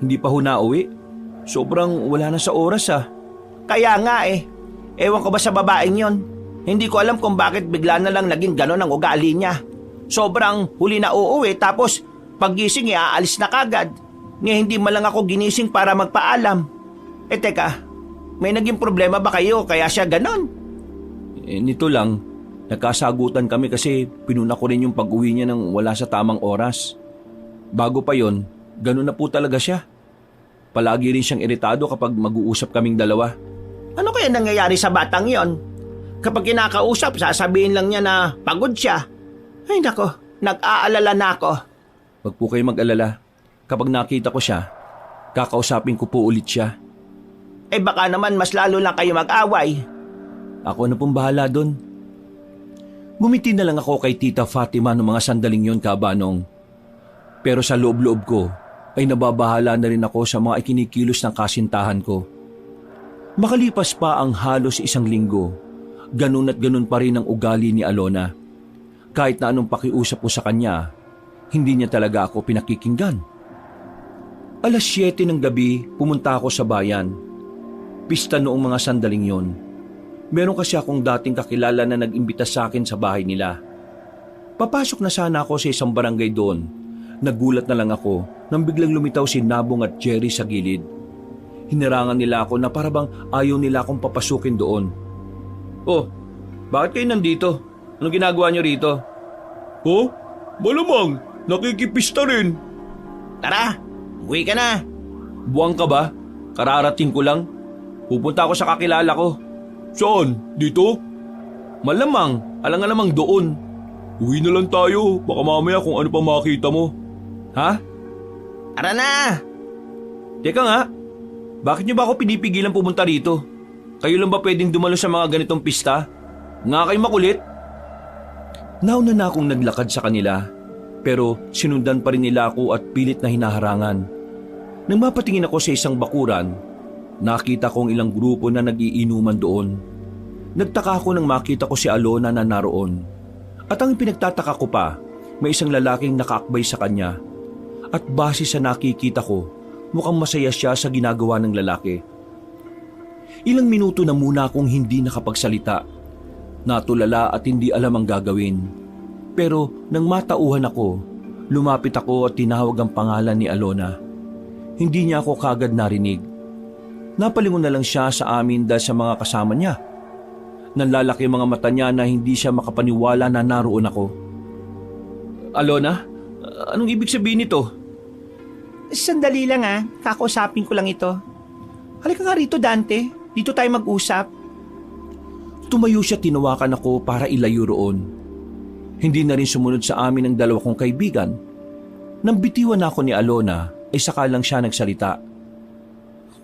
Hindi pa ho nauwi? Sobrang wala na sa oras Kaya nga ewan ko ba sa babaeng yon? Hindi ko alam kung bakit bigla na lang naging ganon ang ugali niya. Sobrang huli na uuwi tapos paggising aalis na kagad. Hindi man lang ako ginising para magpaalam. Teka, may naging problema ba kayo kaya siya ganon? Nito lang, nagkasagutan kami kasi pinuna ko rin yung pag-uwi niya nang wala sa tamang oras. Bago pa yon, ganon na po talaga siya. Palagi rin siyang iritado kapag mag-uusap kaming dalawa. Ano kaya nangyayari sa batang yon? Kapag kinakausap, sasabihin lang niya na pagod siya. Ay nako, nag-aalala na ako. Wag po kayo mag-alala. Kapag nakita ko siya, kakausapin ko po ulit siya. Baka naman mas lalo lang kayo mag-away. Ako na pong bahala doon. Bumiti na lang ako kay Tita Fatima noong mga sandaling yon, Kabanong. Pero sa loob-loob ko ay nababahala na rin ako sa mga ikinikilos ng kasintahan ko. Makalipas pa ang halos isang linggo, ganun at ganun pa rin ang ugali ni Alona. Kahit na anong pakiusap ko sa kanya, hindi niya talaga ako pinakikinggan. 7:00 ng gabi, pumunta ako sa bayan. Pista noong mga sandaling yon. Meron kasi akong dating kakilala na nag-imbita sa akin sa bahay nila. Papasok na sana ako sa isang barangay doon. Nagulat na lang ako nang biglang lumitaw si Nabong at Jerry sa gilid. Hinirangan nila ako na parabang ayaw nila akong papasukin doon. Oh, bakit kayo nandito? Anong ginagawa niyo rito? Oh, malamang, nakikipista rin. Tara, uwi ka na. Buwang ka ba? Kararating ko lang. Pupunta ako sa kakilala ko. Saan? Dito? Malamang, alang-alamang doon. Uwi na lang tayo, baka mamaya kung ano pa makita mo. Ha? Tara na. Teka nga, bakit niyo ba ako pinipigilan pumunta rito? Kayo lang ba pwedeng dumalo sa mga ganitong pista? Nga kayo makulit? Nauna na akong naglakad sa kanila. Pero sinundan pa rin nila ako at pilit na hinaharangan. Nang mapatingin ako sa isang bakuran, nakita kong ilang grupo na nag-iinuman doon. Nagtaka ako nang makita ko si Alona na naroon. At ang pinagtataka ko pa, may isang lalaking nakaakbay sa kanya. At base sa nakikita ko, mukhang masaya siya sa ginagawa ng lalaki. Ilang minuto na muna akong hindi nakapagsalita. Natulala at hindi alam ang gagawin. Pero nang matauhan ako, lumapit ako at tinawag ang pangalan ni Alona. Hindi niya ako kagad narinig. Napalingon na lang siya sa amin dahil sa mga kasama niya. Nanlalaki ang mga mata niya na hindi siya makapaniwala na naroon ako. Alona, anong ibig sabihin nito? Sandali lang kakausapin ko lang ito. Halika nga rito, Dante. Dito tayo mag-usap. Tumayo siya, tinawakan ako para ilayo roon. Hindi na rin sumunod sa amin ang dalawa kong kaibigan. Nang bitiwan ako ni Alona, ay saka lang siya nagsalita.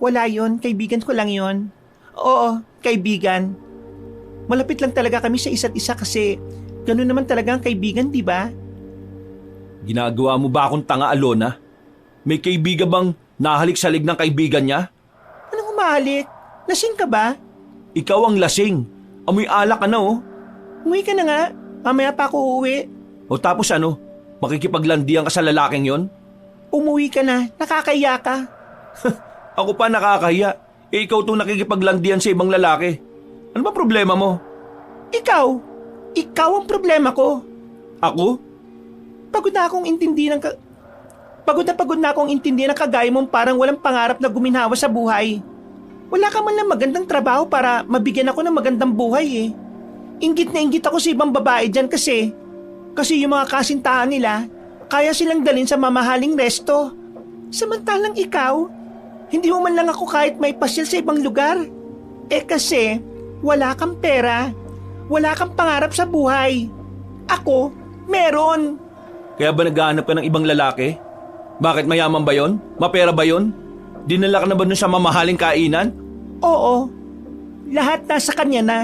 Wala yon, kaibigan ko lang yon. Oo, kaibigan. Malapit lang talaga kami sa isa't isa kasi ganun naman talaga ang kaibigan, di ba? Ginagawa mo ba akong tanga, Alona? May kaibigan bang nahalik sa lig ng kaibigan niya? Anong humahalik? Lasing ka ba? Ikaw ang lasing. Amoy alak ka na oh. Umuwi ka na nga. Mamaya pa ako uuwi. O tapos ano? Makikipaglandian ka sa lalaking yon? Umuwi ka na. Nakakahiya ka. Ako pa nakakahiya. Ikaw itong nakikipaglandian sa ibang lalaki. Ano ba problema mo? Ikaw. Ikaw ang problema ko. Ako? Pagod na akong intindihan ng pagod na akong intindihan ng kagaya mong parang walang pangarap na guminhawa sa buhay. Wala ka man lang magandang trabaho para mabigyan ako ng magandang buhay eh. Inggit na inggit ako sa ibang babae dyan kasi yung mga kasintahan nila, kaya silang dalhin sa mamahaling resto. Samantalang ikaw, hindi mo man lang ako kahit may pasyal sa ibang lugar. Eh kasi, wala kang pera, wala kang pangarap sa buhay. Ako, meron. Kaya ba naghahanap ka ng ibang lalaki? Bakit mayaman ba yon? Mapera ba yon? Dinala ka na ba nun sa mamahaling kainan? Oo, lahat nasa kanya na.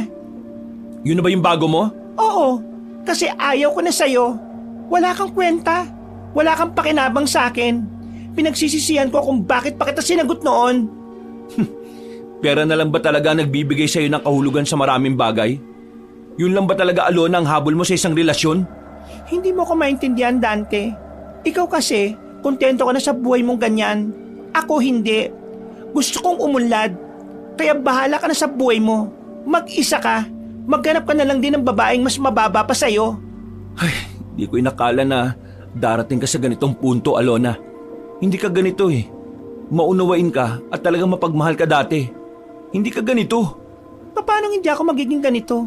Yun na ba yung bago mo? Oo, kasi ayaw ko na sa'yo. Wala kang kwenta. Wala kang pakinabang sa akin. Pinagsisisihan ko kung bakit pa kita sinagot noon. Pera na lang ba talaga nagbibigay sa'yo ng kahulugan sa maraming bagay? Yun lang ba talaga, Alona, ang habol mo sa isang relasyon? Hindi mo ko maintindihan, Dante. Ikaw kasi, kontento ka na sa buhay mong ganyan. Ako hindi. Gusto kong umunlad. Kaya bahala ka na sa buhay mo. Mag-isa ka. Maghanap ka na lang din ng babaeng mas mababa pa sa'yo. Ay, di ko inakala na darating ka sa ganitong punto, Alona. Hindi ka ganito eh. Maunawain ka at talagang mapagmahal ka dati. Hindi ka ganito. Paano hindi ako magiging ganito?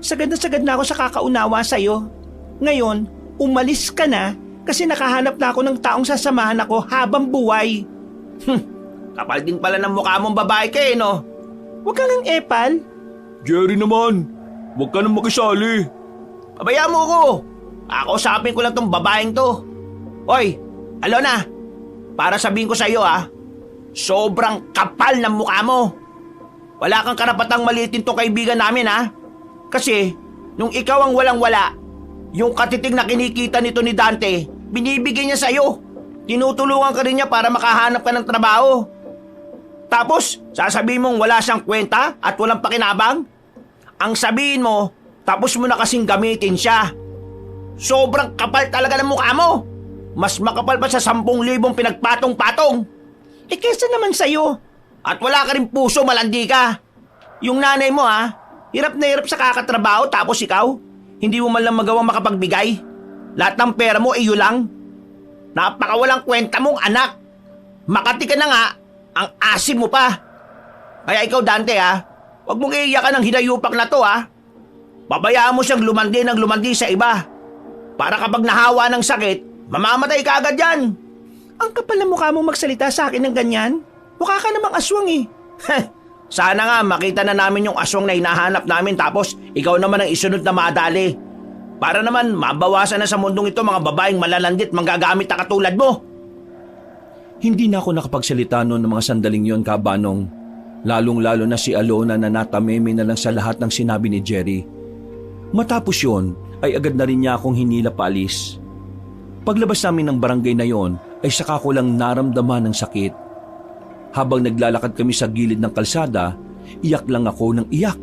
Sagad na ako sa kakaunawa sa'yo. Ngayon, umalis ka na kasi nakahanap na ako ng taong sasamahan ako habang buhay. Kapal din pala ng mukha mong babae ka no? Huwag kang ang epal. Jerry naman, huwag ka nang makisali. Pabayaan mo ko. Usapin ko lang tong babaeng to. Hoy, Alona, para sabihin ko sa iyo sobrang kapal ng mukha mo. Wala kang karapatang maliitin tong kaibigan namin Kasi, nung ikaw ang walang-wala, yung katiting na kinikita nito ni Dante, binibigay niya sa'yo. Tinutulungan ka rin niya para makahanap ka ng trabaho. Tapos, sasabihin mong wala siyang kwenta at walang pakinabang? Ang sabihin mo, tapos mo na kasing gamitin siya. Sobrang kapal talaga ng mukha mo. Mas makapal pa sa 10,000 pinagpatong-patong. Kesa naman sa'yo. At wala ka rin puso, malandi ka. Yung nanay mo hirap na hirap sa kakatrabaho tapos ikaw, hindi mo man lang magawang makapagbigay. Lahat ng pera mo iyo lang. Napakawalang kwenta mong anak. Makati ka na nga, ang asim mo pa. Kaya ikaw, Dante huwag mong iiyakan ng hinayupak na to Babayaan mo siyang lumandi sa iba. Para kapag nahawa ng sakit, mamamatay ka agad yan. Ang kapal na mukha mong magsalita sa akin ng ganyan. Mukha ka namang aswang Sana nga makita na namin yung aswang na hinahanap namin tapos ikaw naman ang isunod na madali. Para naman mabawasan na sa mundong ito mga babaeng malalandit manggagamit na katulad mo. Hindi na ako nakapagsalita noon ng mga sandaling yon, Kabanong. Lalong-lalo na si Alona na natameme na lang sa lahat ng sinabi ni Jerry. Matapos yon, ay agad na rin niya akong hinila paalis. Paglabas namin ng barangay na yon ay saka ko lang naramdaman ng sakit. Habang naglalakad kami sa gilid ng kalsada, iyak lang ako ng iyak.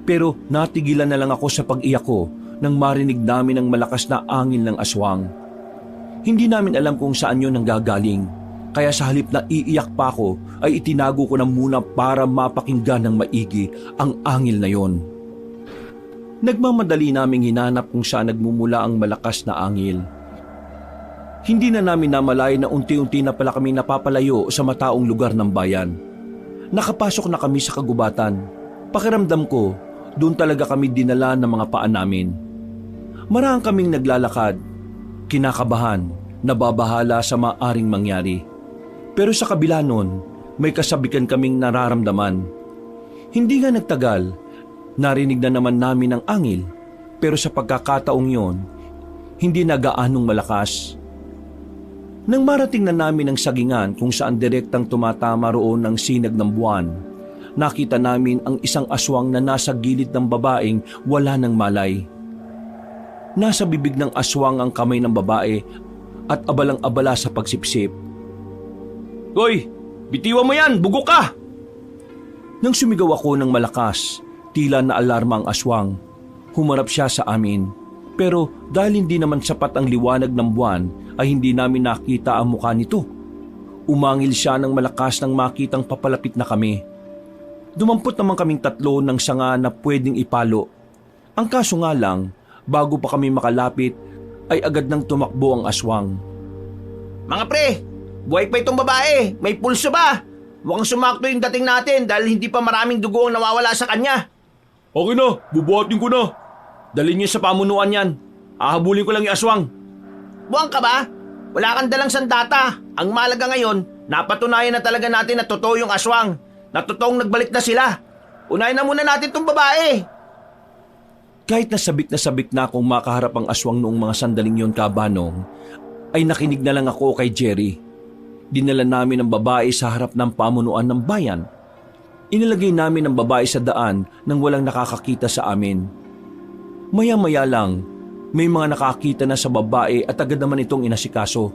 Pero natigilan na lang ako sa pag-iyak ko nang marinig namin ang malakas na angin ng aswang. Hindi namin alam kung saan yun nanggagaling, kaya sa halip na iiyak pa ako ay itinago ko na muna para mapakinggan ng maigi ang angil na yon. Nagmamadali naming hinanap kung saan nagmumula ang malakas na angil. Hindi na namin namalay na unti-unti na pala kami napapalayo sa mataong lugar ng bayan. Nakapasok na kami sa kagubatan. Pakiramdam ko, doon talaga kami dinala ng mga paa namin. Marahang kaming naglalakad, kinakabahan, nababahala sa maaring mangyari. Pero sa kabila nun, may kasabikan kaming nararamdaman. Hindi nga nagtagal, narinig na naman namin ang angil, pero sa pagkakataong yon, hindi na gaanong malakas. Nang marating na namin ang sagingan kung saan direktang tumatama roon ang sinag ng buwan, nakita namin ang isang aswang na nasa gilid ng babaeng wala ng malay. Nasa bibig ng aswang ang kamay ng babae at abalang-abala sa pagsipsip. Hoy, bitiwan mo yan, bugo ka! Nang sumigaw ako ng malakas, tila na alarma ang aswang. Humarap siya sa amin. Pero dahil hindi naman sapat ang liwanag ng buwan, ay hindi namin nakita ang mukha nito. Umangil siya ng malakas nang makitang papalapit na kami. Dumampot naman kaming tatlo ng sanga na pwedeng ipalo. Ang kaso nga lang, bago pa kami makalapit, ay agad nang tumakbo ang aswang. Mga pre, buhay pa itong babae. May pulso ba? Mukhang sumakto yung dating natin dahil hindi pa maraming dugo ang nawawala sa kanya. Okay na, bubuhatin ko na. Dalhin niyo sa pamunuan yan. Ahabulin ko lang yung aswang. Buwang ka ba? Wala kang dalang sandata. Ang malaga ngayon, napatunayan na talaga natin na totoo yung aswang. Na totoong nagbalik na sila. Unahin na muna natin tong babae. Kahit nasabik na akong makaharap ang aswang noong mga sandaling yon, Kabanong, ay nakinig na lang ako kay Jerry. Dinala namin ang babae sa harap ng pamunuan ng bayan. Inilagay namin ang babae sa daan nang walang nakakakita sa amin. Maya-maya lang, may mga nakakita na sa babae at agad naman itong inasikaso.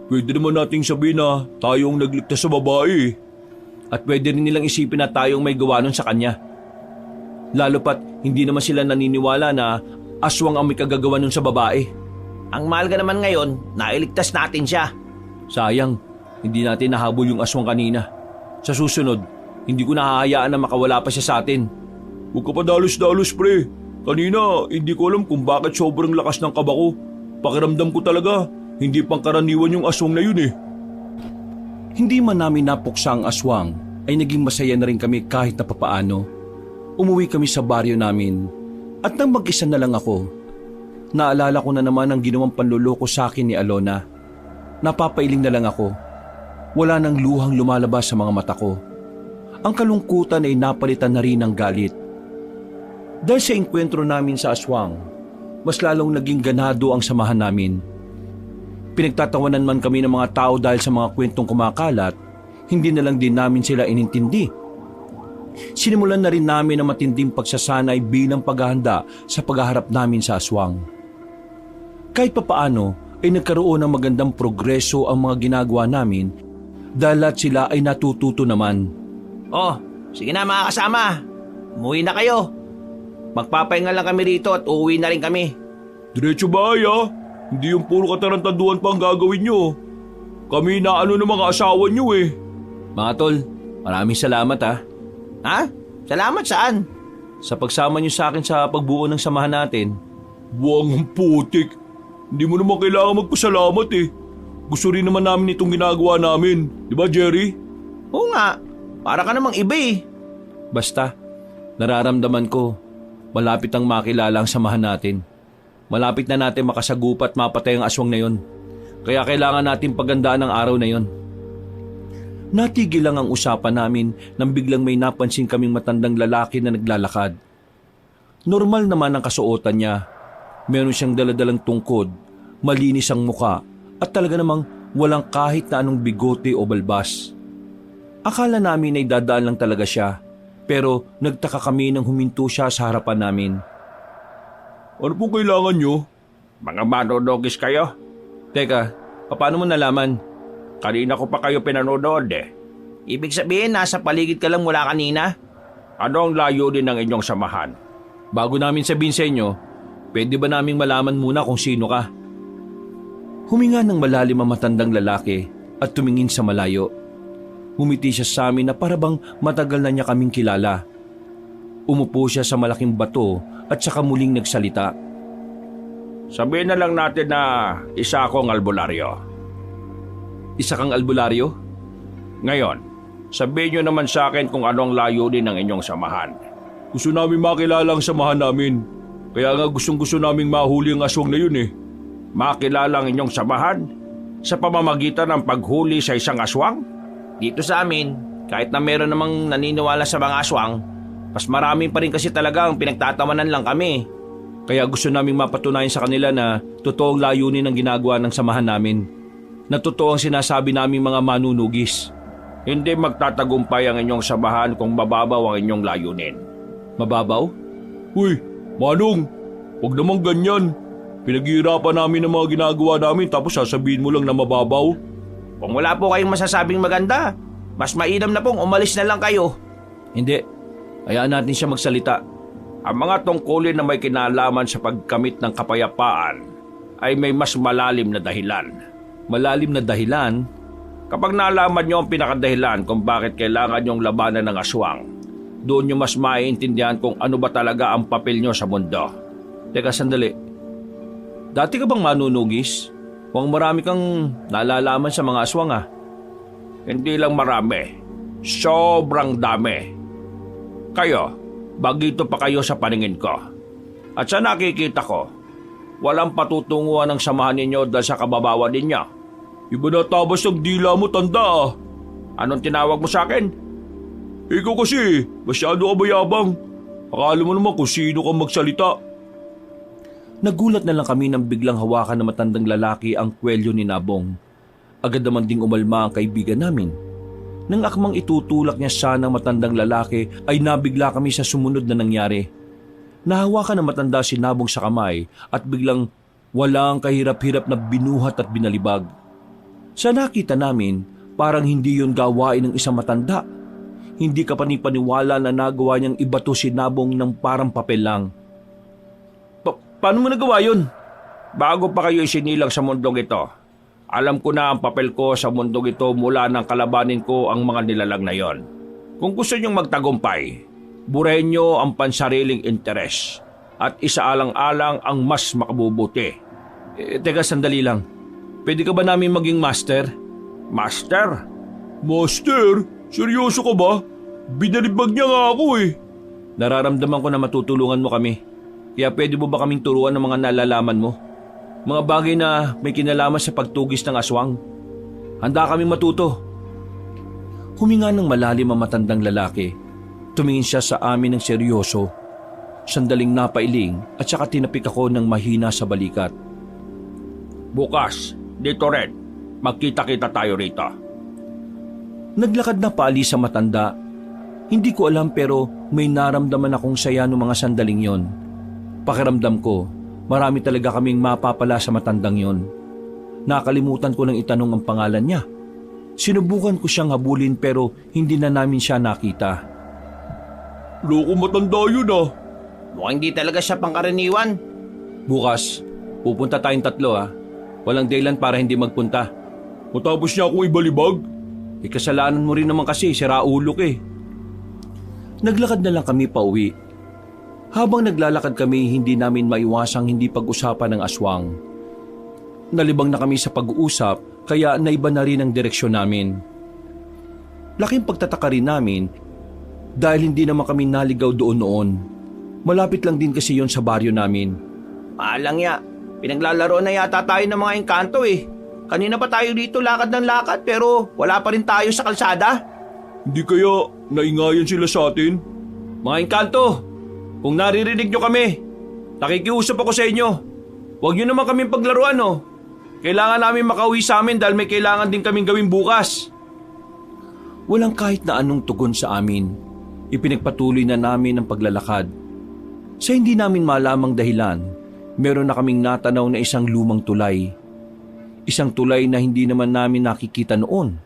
Pwede naman nating sabihin na tayong nagligtas sa babae. At pwede rin nilang isipin na tayong may gawa nun sa kanya. Lalo pat hindi naman sila naniniwala na aswang ang may kagagawa nun sa babae. Ang mahalaga naman ngayon, nailigtas natin siya. Sayang, hindi natin nahabol yung aswang kanina. Sa susunod, hindi ko nahahayaan na makawala pa siya sa atin. Huwag ka pa dalos-dalos, pre. Kanina, hindi ko alam kung bakit sobrang lakas ng kaba ko. Pakiramdam ko talaga, hindi pangkaraniwan yung aswang na yun eh. Hindi man namin napuksa ang aswang, ay naging masaya na rin kami kahit na papaano. Umuwi kami sa baryo namin, at nang mag-isa na lang ako, naalala ko na naman ang ginawang panluloko sa akin ni Alona. Napapailing na lang ako. Wala nang luhang lumalabas sa mga mata ko. Ang kalungkutan ay napalitan na rin ng galit. Dahil sa engkwentro namin sa aswang, mas lalong naging ganado ang samahan namin. Pinagtatawanan man kami ng mga tao dahil sa mga kwentong kumakalat, hindi na lang din namin sila inintindi. Sinimulan na rin namin ang matinding pagsasanay bilang paghahanda sa paghaharap namin sa aswang. Kahit papaano ay nagkaroon ng magandang progreso ang mga ginagawa namin dahil lahat sila ay natututo naman. Oh, sige na mga kasama. Umuwi na kayo. Magpapahinga lang kami rito at uuwi na rin kami. Diretso bahay ah. Hindi yung puro katarantaduhan pa ang gagawin nyo. Kami na ano ng mga asawa nyo eh. Mga tol, maraming salamat ah. Ha? Salamat saan? Sa pagsama niyo sa akin sa pagbuo ng samahan natin. Buwang ang putik. Hindi mo naman kailangan magpasalamat eh. Gusto rin naman namin itong ginagawa namin. Di ba, Jerry? Oo nga. Para ka namang iba eh. Basta, nararamdaman ko, malapit ang makilala ang samahan natin. Malapit na natin makasagupat mapatay ang aswang na yon. Kaya kailangan natin pagandaan ang araw na yon. Natigil lang ang usapan namin nang biglang may napansin kaming matandang lalaki na naglalakad. Normal naman ang kasuotan niya. Meron siyang daladalang tungkod, malinis ang muka at talaga namang walang kahit na anong bigote o balbas. Akala namin ay dadaan lang talaga siya, pero nagtaka kami nang huminto siya sa harapan namin. Ano pong kailangan nyo? Mga manonogis kayo? Teka, paano mo nalaman? Kanina ko pa kayo pinanonood eh. Ibig sabihin, nasa paligid ka lang mula kanina? Ano ang layunin ng inyong samahan? Bago namin sabihin sa inyo, pwede ba naming malaman muna kung sino ka? Huminga ng malalim ang matandang lalaki at tumingin sa malayo. Humiti siya sa amin na parabang matagal na niya kaming kilala. Umupo siya sa malaking bato at saka muling nagsalita. Sabihin na lang natin na isa akong albularyo. Isa kang albularyo? Ngayon, sabihin nyo naman sa akin kung anong layunin ng inyong samahan. Gusto namin makilala ang samahan namin. Kaya nga gustong-gusto naming mahuli ang aswang na yun eh. Makilala ang inyong samahan sa pamamagitan ng paghuli sa isang aswang? Dito sa amin, kahit na meron namang naniniwala sa mga aswang, mas marami pa rin kasi talaga ang pinagtatawanan lang kami. Kaya gusto naming mapatunayan sa kanila na totoong layunin ang ginagawa ng samahan namin. Na totoo ang sinasabi naming mga manunugis. Hindi magtatagumpay ang inyong samahan kung mababaw ang inyong layunin. Mababaw? Uy, Manong, huwag naman ganyan. Pinaghihirapan namin ang mga ginagawa namin tapos sasabihin mo lang na mababaw. Kung wala po kayong masasabing maganda, mas mainam na pong umalis na lang kayo. Hindi. Hayaan natin siya magsalita. Ang mga tungkulin na may kinalaman sa pagkamit ng kapayapaan ay may mas malalim na dahilan. Malalim na dahilan? Kapag nalaman nyo ang pinakadahilan kung bakit kailangan nyong labanan ng aswang, doon nyo mas maiintindihan kung ano ba talaga ang papel nyo sa mundo. Teka, sandali. Dati ka bang manunugis? Kung marami kang nalalaman sa mga aswang ah. Hindi lang marami. Sobrang dami. Kayo, bagito pa kayo sa paningin ko. At sa nakikita ko, walang patutunguhan ng samahan ninyo dahil sa kababawan ninyo. Iba na tabas ng dila mo, tanda ah. Anong tinawag mo sa akin? Ikaw kasi, masyado ka mayabang. Akala mo naman kung sino kang magsalita. Nagulat na lang kami nang biglang hawakan ng matandang lalaki ang kwelyo ni Nabong. Agad naman ding umalma ang kaibigan namin. Nang akmang itutulak niya sana ang matandang lalaki ay nabigla kami sa sumunod na nangyari. Nahawakan ng matanda si Nabong sa kamay at biglang walang kahirap-hirap na binuhat at binalibag. Sa nakita namin, parang hindi yun gawain ng isang matanda. Hindi ka panipaniwala na nagawa niyang ibato si Nabong ng parang papel lang. Paano mo nagawa yun? Bago pa kayo isinilang sa mundong ito, alam ko na ang papel ko sa mundong ito mula nang kalabanin ko ang mga nilalang na yon. Kung gusto niyong magtagumpay, burahin niyo ang pansariling interes at isaalang-alang ang mas makabubuti. Teka, sandali lang. Pwede ka ba namin maging master? Master? Master? Seryoso ka ba? Binalibag niya nga ako eh. Nararamdaman ko na matutulungan mo kami. Kaya pwede mo ba kaming turuan ng mga nalalaman mo? Mga bagay na may kinalaman sa pagtugis ng aswang. Handa kaming matuto. Huminga ng malalim ang matandang lalaki. Tumingin siya sa amin ng seryoso. Sandaling napailing at saka tinapik ako ng mahina sa balikat. Bukas, dito rin. Magkita-kita tayo rito. Naglakad na paalis sa matanda. Hindi ko alam pero may naramdaman akong saya noong mga sandaling yon. Pakiramdam ko, marami talaga kaming mapapala sa matandang yon. Nakalimutan ko nang itanong ang pangalan niya. Sinubukan ko siyang habulin pero hindi na namin siya nakita. Loko matanda yun ah. Mukhang hindi talaga siya pangkaraniwan. Bukas, pupunta tayong 3 ah. Walang dahilan para hindi magpunta. Matapos niya akong ibalibag? Kasalanan mo rin naman kasi, sira ulo ka eh. Naglakad na lang kami pauwi. Habang naglalakad kami, hindi namin maiwasang hindi pag-usapan ng aswang. Nalibang na kami sa pag-uusap, kaya naiba na rin ang direksyon namin. Laking pagtataka rin namin dahil hindi naman kami naligaw doon noon. Malapit lang din kasi yon sa baryo namin. Maalang ya, pinaglalaro na yata tayo ng mga engkanto eh. Kanina pa tayo dito lakad ng lakad pero wala pa rin tayo sa kalsada. Hindi kaya naingayan sila sa atin? Mga engkanto, kung naririnig nyo kami, nakikiusap ako sa inyo. Huwag nyo naman kaming paglaruan oh. Kailangan namin makauwi sa amin dahil may kailangan din kaming gawin bukas. Walang kahit na anong tugon sa amin. Ipinagpatuloy na namin ang paglalakad. Sa hindi namin malamang dahilan, meron na kaming natanaw na isang lumang tulay. Isang tulay na hindi naman namin nakikita noon.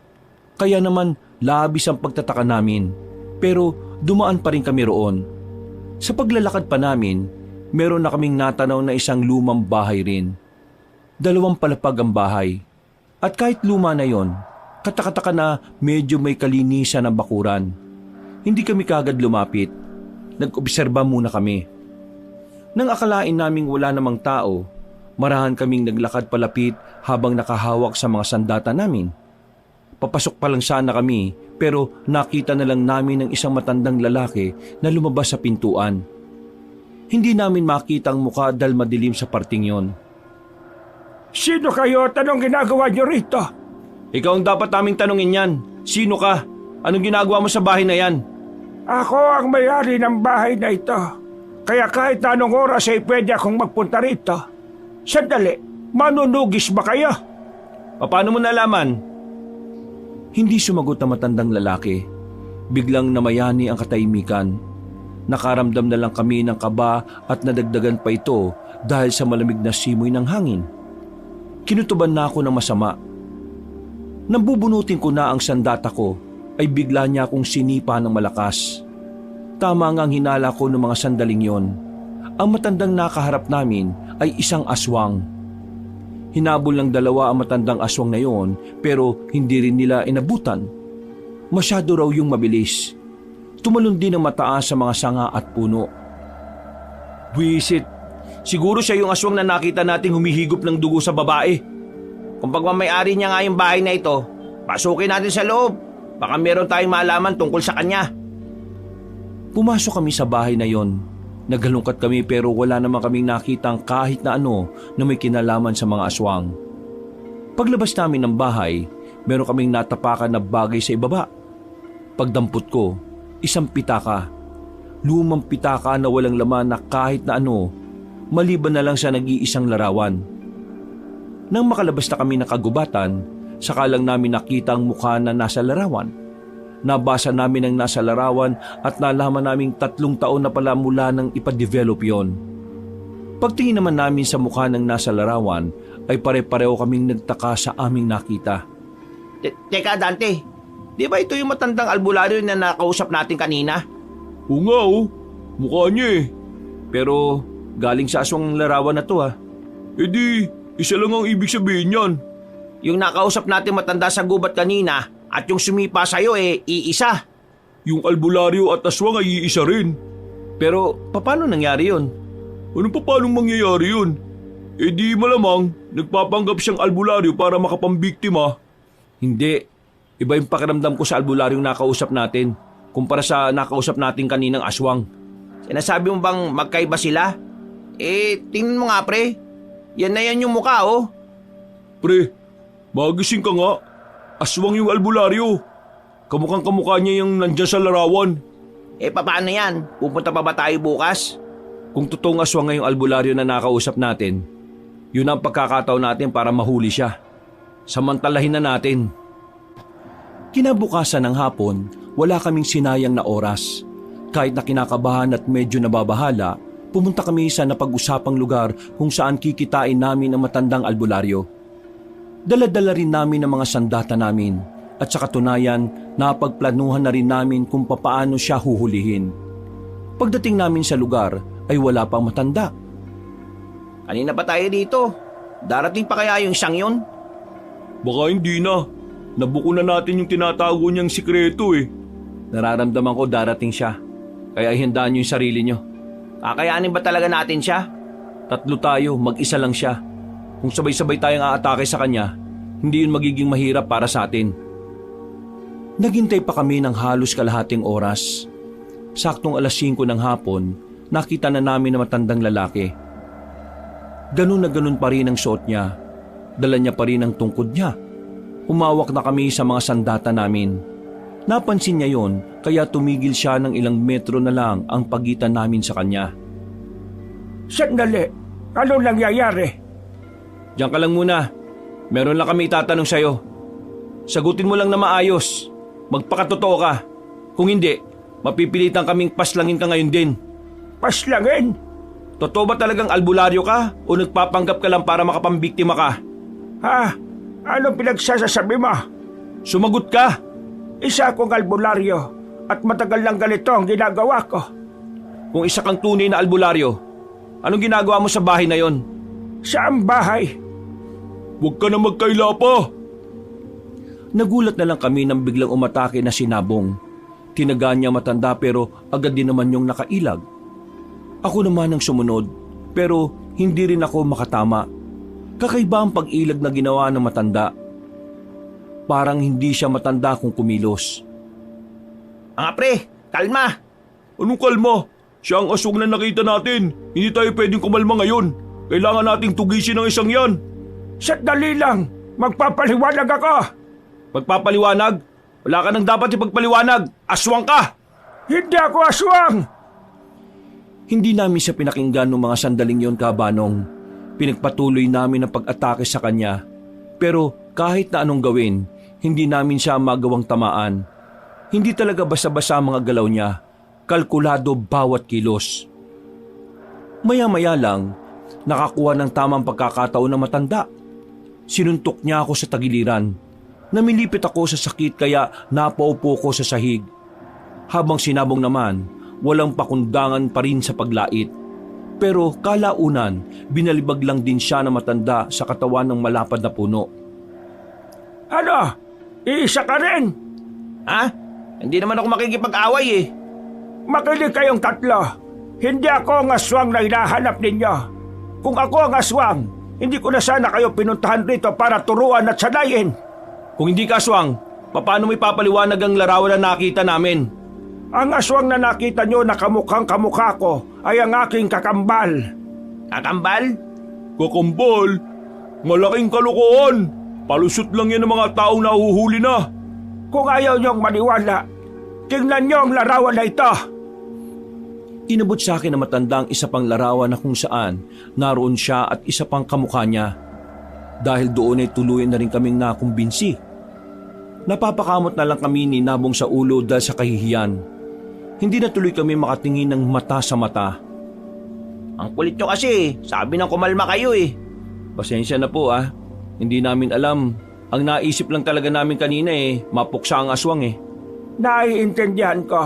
Kaya naman labis ang pagtataka namin. Pero dumaan pa rin kami roon. Sa paglalakad pa namin, meron na kaming natanaw na isang lumang bahay rin. 2 palapag ang bahay. At kahit luma na yon, katakataka na medyo may kalinisan ng bakuran. Hindi kami kagad lumapit. Nag-obserba muna kami. Nang akalain naming wala namang tao, marahan kaming naglakad palapit habang nakahawak sa mga sandata namin. Papasok pa lang sana kami pero nakita na lang namin ng isang matandang lalaki na lumabas sa pintuan. Hindi namin makita ang mukha dahil madilim sa parting yon. Sino kayo at anong ginagawa niyo rito? Ikaw ang dapat naming tanungin yan. Sino ka? Anong ginagawa mo sa bahay na yan? Ako ang may-ari ng bahay na ito. Kaya kahit na anong oras ay pwede akong magpunta rito. Sandali, manunugis ba kayo? Paano mo nalaman? Hindi sumagot ang matandang lalaki. Biglang namayani ang katahimikan. Nakaramdam na lang kami ng kaba at nadagdagan pa ito dahil sa malamig na simoy ng hangin. Kinutuban na ako ng masama. Nang bubunutin ko na ang sandata ko, ay bigla niya akong sinipa ng malakas. Tama nga ang hinala ko ng mga sandaling yon. Ang matandang nakaharap namin ay isang aswang. Hinabol ng 2 ang matandang aswang na yon pero hindi rin nila inabutan. Masyado raw yung mabilis. Tumalon din ang mataas sa mga sanga at puno. Buwisit, siguro siya yung aswang na nakita nating humihigop ng dugo sa babae. Kung pagmamayari niya nga yung bahay na ito, pasukin natin sa loob. Baka meron tayong malaman tungkol sa kanya. Pumasok kami sa bahay na yon. Naghalungkat kami pero wala naman kaming nakitang kahit na ano na may kinalaman sa mga aswang. Paglabas namin ng bahay, meron kaming natapakan na bagay sa ibaba. Pagdampot ko, isang pitaka. Lumang pitaka na walang laman na kahit na ano, maliban na lang sa nag-iisang larawan. Nang makalabas na kami ng kagubatan, saka lang namin nakita ang mukha na nasa larawan. Nabasa namin ang nasa larawan at nalaman naming 3 taon na pala mula nang ipadevelop yon. Pagtingin naman namin sa mukha ng nasa larawan ay pare-pareho kaming nagtaka sa aming nakita. Teka Dante, di ba ito yung matandang albularyo na nakausap natin kanina? Oo nga mukha niya eh. Pero galing sa aswang larawan na to ha. E di, isa lang ang ibig sabihin yan. Yung nakausap natin matanda sa gubat kanina at yung sumipa sa'yo iisa. Yung albularyo at aswang ay iisa rin. Pero paano nangyari yon? Paano mangyayari yun? E di malamang nagpapanggap siyang albularyo para makapambiktima. Hindi. Iba yung pakiramdam ko sa albularyong nakausap natin kumpara sa nakausap natin kaninang aswang. Sinasabi mo bang magkaiba sila? Tingnan mo nga pre. Yan na yan yung mukha Pre, magising ka nga. Aswang yung albularyo. Kamukhang kamukha niya yung nandyan sa larawan. Paano yan? Pupunta pa ba tayo bukas? Kung totoong aswang ngayong albularyo na nakausap natin, yun ang pagkakataon natin para mahuli siya. Samantalahin na natin. Kinabukasan ng hapon, wala kaming sinayang na oras. Kahit na kinakabahan at medyo nababahala, pumunta kami sa napag-usapang lugar kung saan kikitain namin ang matandang albularyo. Dala-dala rin namin ang mga sandata namin at sa katunayan, napagplanuhan na rin namin kung papaano siya huhulihin. Pagdating namin sa lugar ay wala pang matanda. Kanina pa tayo dito. Darating pa kaya yung siyang yun? Baka hindi na. Nabuko na natin yung tinatago niyang sikreto eh. Nararamdaman ko darating siya. Kaya ihandaan niyo yung sarili niyo. Kakayanin ba talaga natin siya? 3 tayo, mag-isa lang siya. Kung sabay-sabay tayong aatake sa kanya, hindi yun magiging mahirap para sa atin. Naghintay pa kami ng halos kalahating oras. Saktong 5:00 ng hapon, nakita na namin na matandang lalaki. Ganun na ganun pa rin ang suot niya. Dala niya pa rin ang tungkod niya. Humawak na kami sa mga sandata namin. Napansin niya yon, kaya tumigil siya ng ilang metro na lang ang pagitan namin sa kanya. Sandali, ano nangyayari? Diyan ka lang muna. Meron lang kami itatanong sa'yo. Sagutin mo lang na maayos. Magpakatotoo ka. Kung hindi, mapipilitan kaming paslangin ka ngayon din. Paslangin? Totoo ba talagang albularyo ka o nagpapanggap ka lang para makapambiktima ka? Ha? Anong pinagsasasabi mo? Sumagot ka! Isa akong albularyo at matagal lang ganito ang ginagawa ko. Kung isa kang tunay na albularyo, anong ginagawa mo sa bahay na yon? Saang bahay? Huwag ka na magkaila pa. Nagulat na lang kami nang biglang umatake na si Nabong. Tinaga niya matanda pero agad din naman yung nakailag. Ako naman ang sumunod pero hindi rin ako makatama. Kakaiba ang pag-ilag na ginawa ng matanda. Parang hindi siya matanda kung kumilos. Mga pre, kalma! Anong kalma? Siya ang aswang na nakita natin. Hindi tayo pwedeng kumalma ngayon. Kailangan nating tugisin ang isang yan. Sandali lang! Magpapaliwanag ako! Pagpapaliwanag? Wala ka nang dapat ipagpaliwanag. Aswang ka! Hindi ako aswang! Hindi namin siya pinakinggan noong mga sandaling yon, Kabanong. Pinagpatuloy namin ang pag-atake sa kanya. Pero kahit na anong gawin, hindi namin siya magawang tamaan. Hindi talaga basa-basa ang mga galaw niya. Kalkulado bawat kilos. Maya-maya lang, nakakuha ng tamang pagkakataon na matanda. Sinuntok niya ako sa tagiliran. Namilipit ako sa sakit kaya napaupo ko sa sahig. Habang sinabong naman, walang pakundangan pa rin sa paglait. Pero kalaunan, binalibag lang din siya na matanda sa katawan ng malapad na puno. Ano? Iisa ka rin? Ha? Hindi naman ako makikipag-away eh. Makinig kayong tatlo. Hindi ako ang aswang na hinahanap ninyo. Kung ako ang aswang, hindi ko na sana kayo pinuntahan rito para turuan at sanayin. Kung hindi ka aswang, paano mo ipapaliwanag ang larawan na nakita namin? Ang aswang na nakita nyo na kamukhang kamukha ko ay ang aking kakambal. Kakambal? Kakambal? Malaking kalokohan. Palusot lang yan ng mga taong nahuhuli na. Kung ayaw nyong maniwala, tingnan nyo ang larawan na ito. Inabot sa akin na matandang isa pang larawan na kung saan naroon siya at isa pang kamukha niya. Dahil doon ay tuluyan na rin kaming nakumbinsi. Napapakamot na lang kami ni Nabong sa ulo dahil sa kahihiyan. Hindi na tuloy kami makatingin ng mata sa mata. Ang kulit nyo kasi, sabi ng kumalma kayo eh. Pasensya na po ah. Hindi namin alam. Ang naisip lang talaga namin kanina mapuksa ang aswang eh. Naiintindihan ko.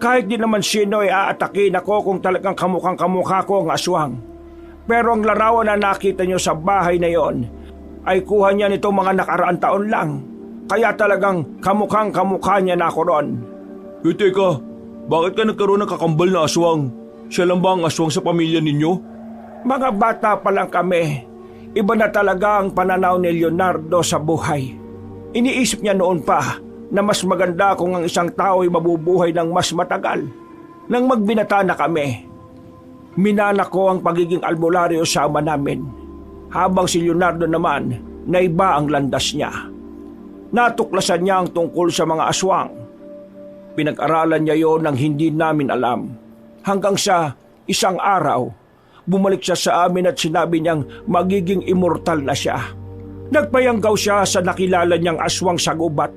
Kahit di naman sino ay aatakin ako kung talagang kamukhang kamukha ko ang aswang. Pero ang larawan na nakita nyo sa bahay na yon ay kuha niya nitong mga nakaraang taon lang. Kaya talagang kamukhang kamukha niya na ako ron. Teka, bakit ka nagkaroon ng kakambal na aswang? Siya lang ba ang aswang sa pamilya ninyo? Mga bata pa lang kami. Iba na talaga ang pananaw ni Leonardo sa buhay. Iniisip niya noon pa na mas maganda kung ang isang tao ay mabubuhay ng mas matagal. Nang magbinata na kami, minana ko ang pagiging albularyo sa ama namin. Habang si Leonardo naman, naiba ang landas niya. Natuklasan niya ang tungkol sa mga aswang. Pinag-aralan niya yon nang hindi namin alam. Hanggang sa isang araw, bumalik siya sa amin at sinabi niyang magiging immortal na siya. Nagpayanggaw siya sa nakilala niyang aswang sa gubat.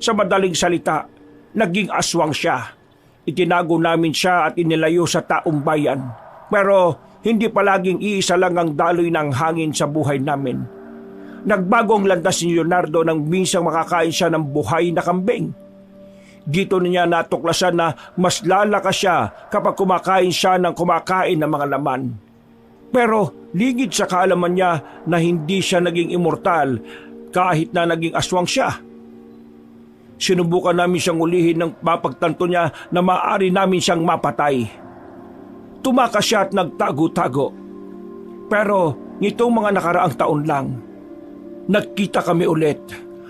Sa madaling salita, naging aswang siya. Itinago namin siya at inilayo sa taong bayan. Pero hindi palaging iisa lang ang daloy ng hangin sa buhay namin. Nagbago ang landas ni Leonardo nang minsang makakain siya ng buhay na kambing. Dito niya natuklasan na mas lalakas siya kapag kumakain siya ng kumakain ng mga laman. Pero ligid sa kaalaman niya na hindi siya naging immortal kahit na naging aswang siya. Sinubukan namin siyang ulihin ng mapagtanto niya na maaari namin siyang mapatay. Tumakas siya at nagtago-tago. Pero nitong mga nakaraang taon lang, nagkita kami ulit.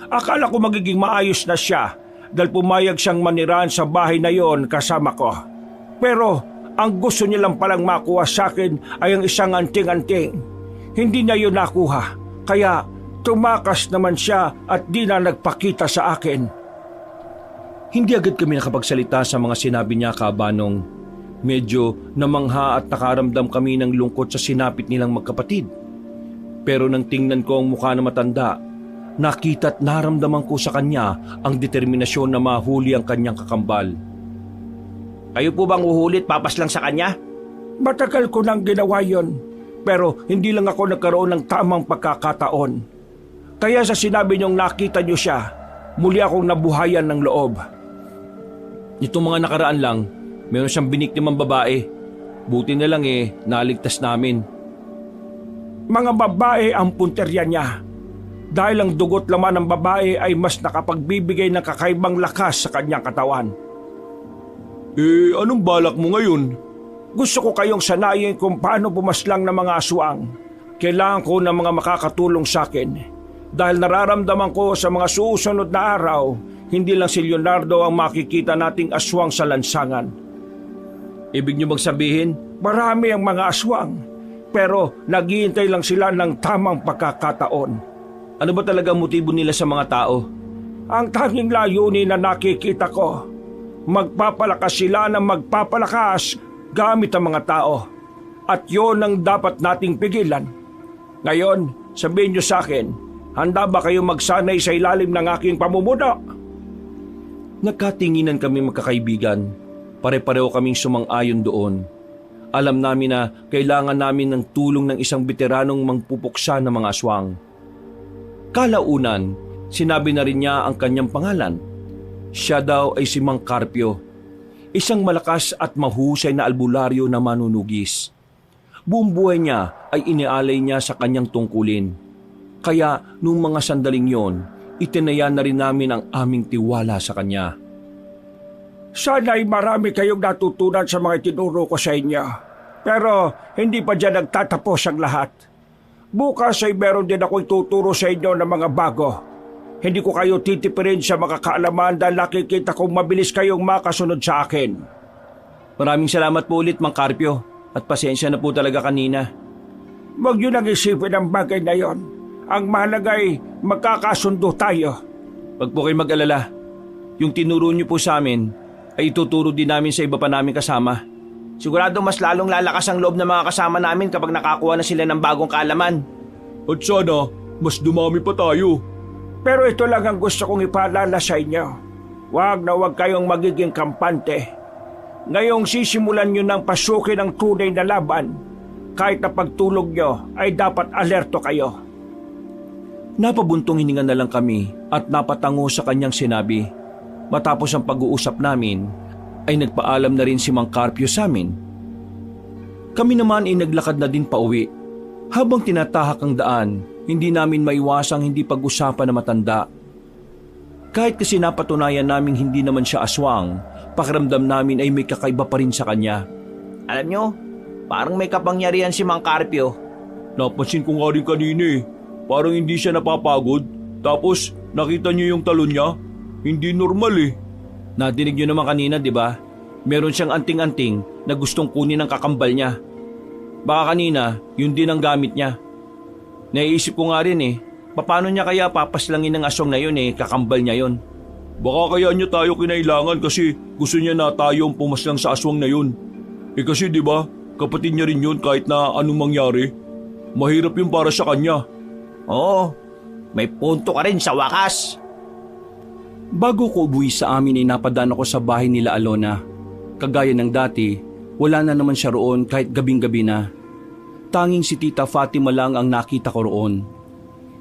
Akala ko magiging maayos na siya dahil pumayag siyang manirahan sa bahay na yon kasama ko. Pero ang gusto niya lang palang makuha sa akin ay ang isang anting-anting. Hindi niya yun nakuha, kaya tumakas naman siya at di na nagpakita sa akin. Hindi agad kami nakapagsalita sa mga sinabi niya, Kabanong. Medyo namangha at nakaramdam kami ng lungkot sa sinapit nilang magkapatid. Pero nang tingnan ko ang mukha na matanda, nakita at naramdaman ko sa kanya ang determinasyon na mahuli ang kanyang kakambal. Kayo po bang uhulit papas lang sa kanya? Matagal ko nang ginawa yon, pero hindi lang ako nagkaroon ng tamang pagkakataon. Kaya sa sinabi niyong nakita niyo siya, muli akong nabuhayan ng loob. Itong mga nakaraan lang, meron siyang biniktimang babae. Buti na lang naligtas namin. Mga babae ang punterya niya. Dahil ang dugot laman ng babae ay mas nakapagbibigay ng kakaibang lakas sa kanyang katawan. Anong balak mo ngayon? Gusto ko kayong sanayin kung paano bumaslang ng mga aswang. Kailangan ko ng mga makakatulong sa akin. Dahil nararamdaman ko sa mga susunod na araw, hindi lang si Leonardo ang makikita nating aswang sa lansangan. Ibig niyo bang sabihin? Marami ang mga aswang, pero naghihintay lang sila ng tamang pagkakataon. Ano ba talaga ang motibo nila sa mga tao? Ang tanging layunin na nakikita ko, magpapalakas sila ng magpapalakas gamit ang mga tao. At yun ang dapat nating pigilan. Ngayon, sabihin niyo sa akin, handa ba kayo magsanay sa ilalim ng aking pamumuno? Nagkatinginan kami magkakaibigan. Pare-pareho kaming sumang-ayon doon. Alam namin na kailangan namin ng tulong ng isang veteranong mangpupuksa ng mga aswang. Kalaunan, sinabi na rin niya ang kanyang pangalan. Siya daw ay si Mang Carpio, isang malakas at mahusay na albularyo na manunugis. Buong buhay niya ay inialay niya sa kanyang tungkulin. Kaya nung mga sandaling yon, itinaya na rin namin ang aming tiwala sa kanya. Sana'y marami kayong natutunan sa mga itinuro ko sa inyo. Pero hindi pa dyan nagtatapos ang lahat. Bukas ay meron din ako ituturo sa inyo ng mga bago. Hindi ko kayo titipirin sa mga kaalaman dahil nakikita kong mabilis kayong makasunod sa akin. Maraming salamat po ulit, Mang Carpio. At pasensya na po talaga kanina. Huwag niyo nang isipin ang bagay na yon. Ang mahalaga ay magkakasundo tayo. Wag po kayo mag-alala. Yung tinuro niyo po sa amin ay ituturo din namin sa iba pa namin kasama. Sigurado mas lalong lalakas ang loob ng mga kasama namin kapag nakakuha na sila ng bagong kaalaman. At sana, mas dumami pa tayo. Pero ito lang ang gusto kong ipaalala sa inyo. Huwag na huwag kayong magiging kampante. Ngayong sisimulan nyo ng pasukin ang tunay na laban. Kahit na pagtulog nyo ay dapat alerto kayo. Napabuntong hininga na lang kami at napatango sa kanyang sinabi. Matapos ang pag-uusap namin, ay nagpaalam na rin si Mang Carpio sa amin. Kami naman ay naglakad na din pauwi. Habang tinatahak ang daan, hindi namin maiwasang hindi pag-usapan na matanda. Kahit kasi napatunayan namin hindi naman siya aswang, pakiramdam namin ay may kakaiba pa rin sa kanya. Alam nyo, parang may kapangyarihan si Mang Carpio. Napansin ko nga rin kanina Parang hindi siya napapagod. Tapos nakita niyo yung talon niya? Hindi normal Nadinig niyo naman kanina, di ba? Meron siyang anting-anting na gustong kunin ng kakambal niya. Baka kanina, yun din ang gamit niya. Naiisip ko nga rin paano niya kaya papaslangin ng aswang na yun kakambal niya yun. Baka kaya niya tayo kinailangan kasi gusto niya na tayo ang pumaslang sa aswang na yun. Kasi di ba, kapatid niya rin yun kahit na anong mangyari. Mahirap yun para sa kanya. Oo, may punto ka rin sa wakas. Bago ko ubuwi sa amin ay napadaan ako sa bahay nila Alona. Kagaya ng dati, wala na naman siya roon kahit gabing-gabi na. Tanging si Tita Fatima lang ang nakita ko roon.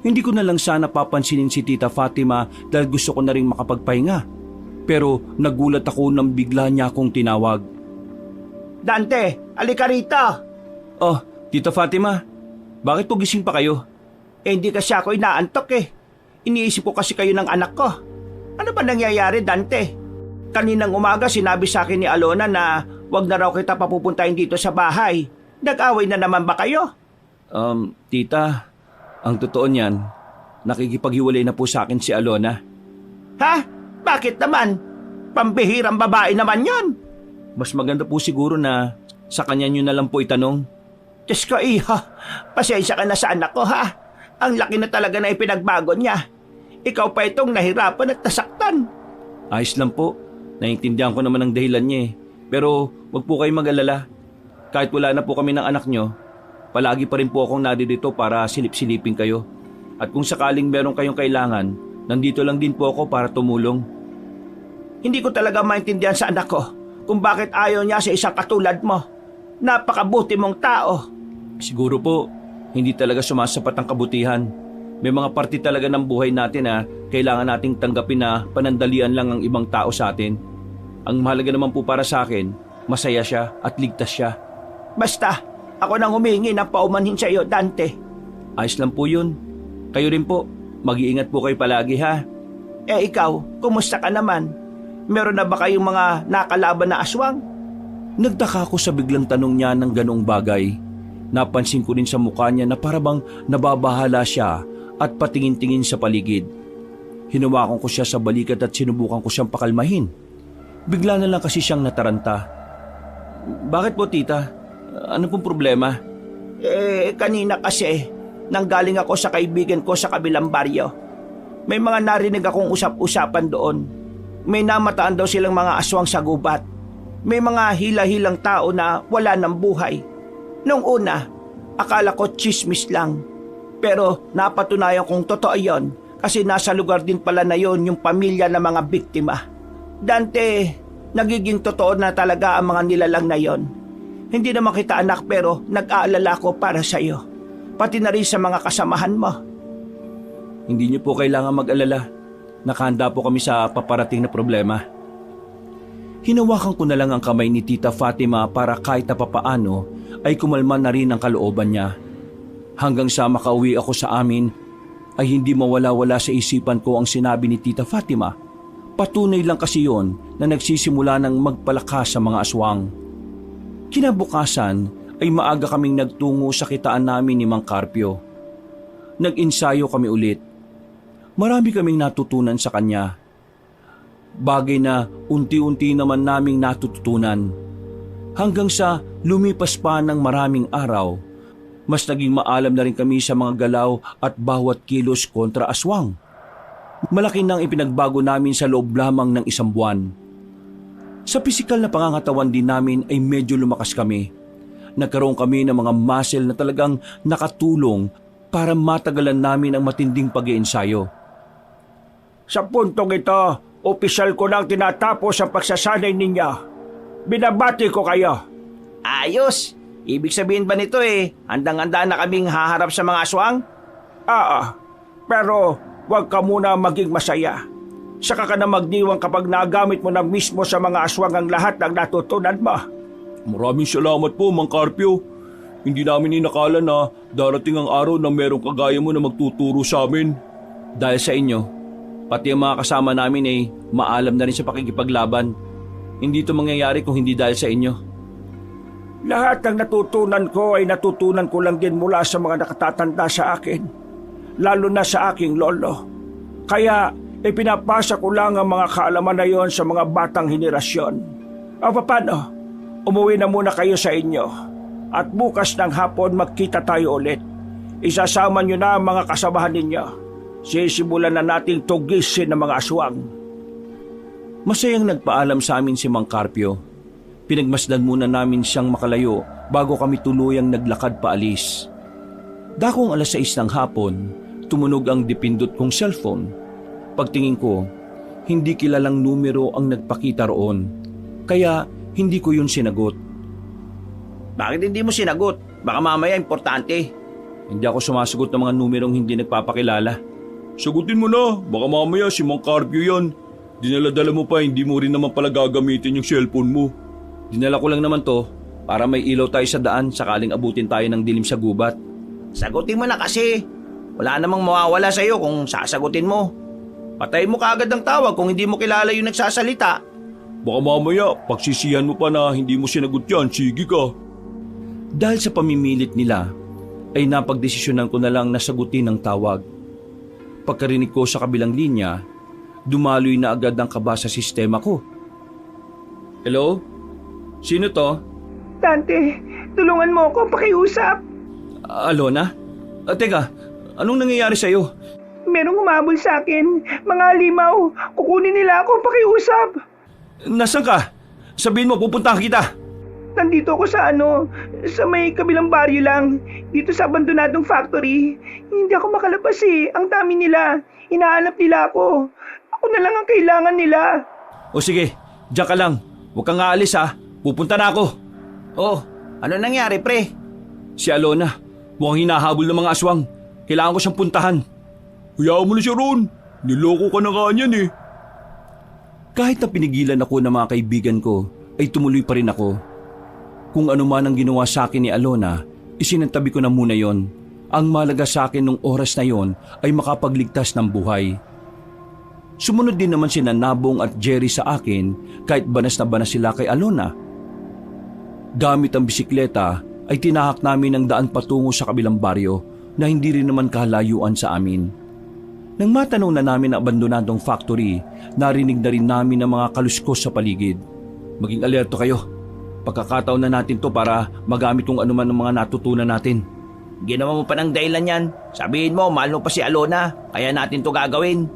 Hindi ko na lang sana papansinin si Tita Fatima dahil gusto ko na rin makapagpahinga. Pero nagulat ako nang bigla niya akong tinawag. Dante, alika rito. Oh, Tita Fatima, bakit po gising pa kayo? Hindi kasi ako inaantok Iniisip ko kasi kayo ng anak ko. Ano ba nangyayari, Dante? Kaninang umaga sinabi sa akin ni Alona na wag na raw kita papupuntahin dito sa bahay. Nag-away na naman ba kayo? Tita, ang totoo niyan, nakikipaghiwalay na po sa akin si Alona. Ha? Bakit naman? Pambihirang babae naman yon. Mas maganda po siguro na sa kanya nyo na lang po itanong. Diyos ko, iho. Pasensya ka na sa anak ko, ha? Ang laki na talaga na ipinagbago niya. Ikaw pa itong nahirapan at nasaktan. Ayos lang po. Naiintindihan ko naman ang dahilan niya Pero wag po kayong mag-alala. Kahit wala na po kami ng anak nyo, palagi pa rin po akong nadirito para silip-silipin kayo. At kung sakaling meron kayong kailangan, nandito lang din po ako para tumulong. Hindi ko talaga maintindihan sa anak ko kung bakit ayaw niya sa isang katulad mo. Napakabuti mong tao. Siguro po, hindi talaga sumasapat ang kabutihan. May mga parte talaga ng buhay natin na kailangan nating tanggapin na panandalian lang ang ibang tao sa atin. Ang mahalaga naman po para sa akin, masaya siya at ligtas siya. Basta, ako nang humingi ng paumanhin sa iyo, Dante. Ayos lang po yun. Kayo rin po, mag-iingat po kayo palagi ha. Ikaw, kumusta ka naman? Meron na ba kayong mga nakalaban na aswang? Nagtaka ako sa biglang tanong niya ng ganong bagay. Napansin ko rin sa mukha niya na parabang nababahala siya at patingin-tingin sa paligid. Hinawakan ko siya sa balikat at sinubukan ko siyang pakalmahin. Bigla na lang kasi siyang nataranta. Bakit po tita? Ano pong problema? Kanina kasi, nanggaling ako sa kaibigan ko sa kabilang baryo. May mga narinig akong usap-usapan doon. May namataan daw silang mga aswang sa gubat. May mga hila-hilang tao na wala ng buhay. Nung una, akala ko chismis lang. Pero napatunayan kong totoo yon kasi nasa lugar din pala na yon yung pamilya ng mga biktima. Dante, nagiging totoo na talaga ang mga nilalang na yon. Hindi naman kita anak pero nag-aalala ko para sa iyo. Pati na rin sa mga kasamahan mo. Hindi niyo po kailangan mag-alala. Nakahanda po kami sa paparating na problema. Hinawakan ko na lang ang kamay ni Tita Fatima para kahit na papaano ay kumalma na rin ang kalooban niya. Hanggang sa makauwi ako sa amin ay hindi mawala-wala sa isipan ko ang sinabi ni Tita Fatima. Patunay lang kasi yon na nagsisimula ng magpalakas sa mga aswang. Kinabukasan ay maaga kaming nagtungo sa kitaan namin ni Mang Carpio. Nag-ensayo kami ulit. Marami kaming natutunan sa kanya. Bagay na unti-unti naman naming natututunan. Hanggang sa lumipas pa ng maraming araw, mas naging maalam na rin kami sa mga galaw at bawat kilos kontra aswang. Malaki nang ipinagbago namin sa loob lamang ng isang buwan. Sa pisikal na pangangatawan din namin ay medyo lumakas kami. Nagkaroon kami ng mga muscle na talagang nakatulong para matagalan namin ang matinding pag-iensayo. Sa puntong ito, opisyal ko lang tinatapos ang pagsasanay ninyo. Binabati ko kayo. Ayos! Ibig sabihin ba nito handang-handa na kaming haharap sa mga aswang? Pero huwag ka muna maging masaya. Saka ka na magdiwang kapag nagamit mo na mismo sa mga aswang ang lahat ng natutunan mo. Maraming salamat po, Mang Carpio. Hindi namin inakala na darating ang araw na merong kagaya mo na magtuturo sa amin. Dahil sa inyo, pati ang mga kasama namin ay maalam na rin sa pakikipaglaban. Hindi ito mangyayari kung hindi dahil sa inyo. Lahat ng natutunan ko ay natutunan ko lang din mula sa mga nakatatanda sa akin. Lalo na sa aking lolo. Kaya ipinapasa ko lang ang mga kaalaman na yon sa mga batang henerasyon. Paano? Umuwi na muna kayo sa inyo. At bukas ng hapon magkita tayo ulit. Isasama nyo na ang mga kasamahan ninyo. Sisimulan na nating tugisin ng mga aswang. Masayang nagpaalam sa amin si Mang Carpio. Pinagmasdan muna namin siyang makalayo bago kami tuluyang naglakad paalis. Dakong 6:00 ng hapon, tumunog ang dipindot kong cellphone. Pagtingin ko, hindi kilalang numero ang nagpakita roon. Kaya hindi ko yun sinagot. Bakit hindi mo sinagot? Baka mamaya importante. Hindi ako sumasagot ng mga numerong hindi nagpapakilala. Sagutin mo na, baka mamaya si Mang Carpio yan. Dinala-dala mo pa, hindi mo rin naman pala gagamitin yung cellphone mo. Dinala ko lang naman to para may ilaw tayo sa daan sakaling abutin tayo ng dilim sa gubat. Sagutin mo na kasi. Wala namang mawawala sa'yo kung sasagutin mo. Patay mo kaagad ang tawag kung hindi mo kilala yung nagsasalita. Baka mamaya, pagsisihan mo pa na hindi mo sinagot yan, sige ka. Dahil sa pamimilit nila, ay napagdesisyonan ko na lang na sagutin ang tawag. Pagkarinig ko sa kabilang linya, dumaloy na agad ang kaba sa sistema ko. Hello? Sino to? Dante, tulungan mo ako pakiusap. Alona? Teka, anong nangyayari sa'yo? Merong humabol sa akin. Mga limaw, kukunin nila ako pakiusap. Nasaan ka? Sabihin mo, pupuntahan kita. Nandito ako sa sa may kabilang baryo lang. Dito sa abandonadong factory. Hindi ako makalabas Ang dami nila. Inaanap nila ako. Ako na lang ang kailangan nila. O sige, diyan ka lang. Huwag kang aalis ha. Pupunta na ako. Oh, Ano nangyari, pre? Si Alona, mukhang hinahabol ng mga aswang. Kailangan ko siyang puntahan. Hayaan mo na siya Ron. Niloko ka na nga niyan eh. Kahit na pinigilan ako ng mga kaibigan ko, ay tumuloy pa rin ako. Kung ano man ang ginawa sa akin ni Alona, isinantabi ko na muna yon. Ang malaga sa akin nung oras na yon ay makapagligtas ng buhay. Sumunod din naman sina Nabong at Jerry sa akin kahit banas na banas sila kay Alona. Gamit ang bisikleta ay tinahak namin ang daan patungo sa kabilang baryo na hindi rin naman kalayuan sa amin. Nang matanaw na namin ang abandonadong factory, narinig na rin namin ang mga kaluskos sa paligid. Maging alerto kayo. Pagkakataon na natin to para magamit kung ano man ang mga natutunan natin. Ginawa mo pa ng dahilan yan. Sabihin mo, mahal mo pa si Alona. Kaya natin to gagawin.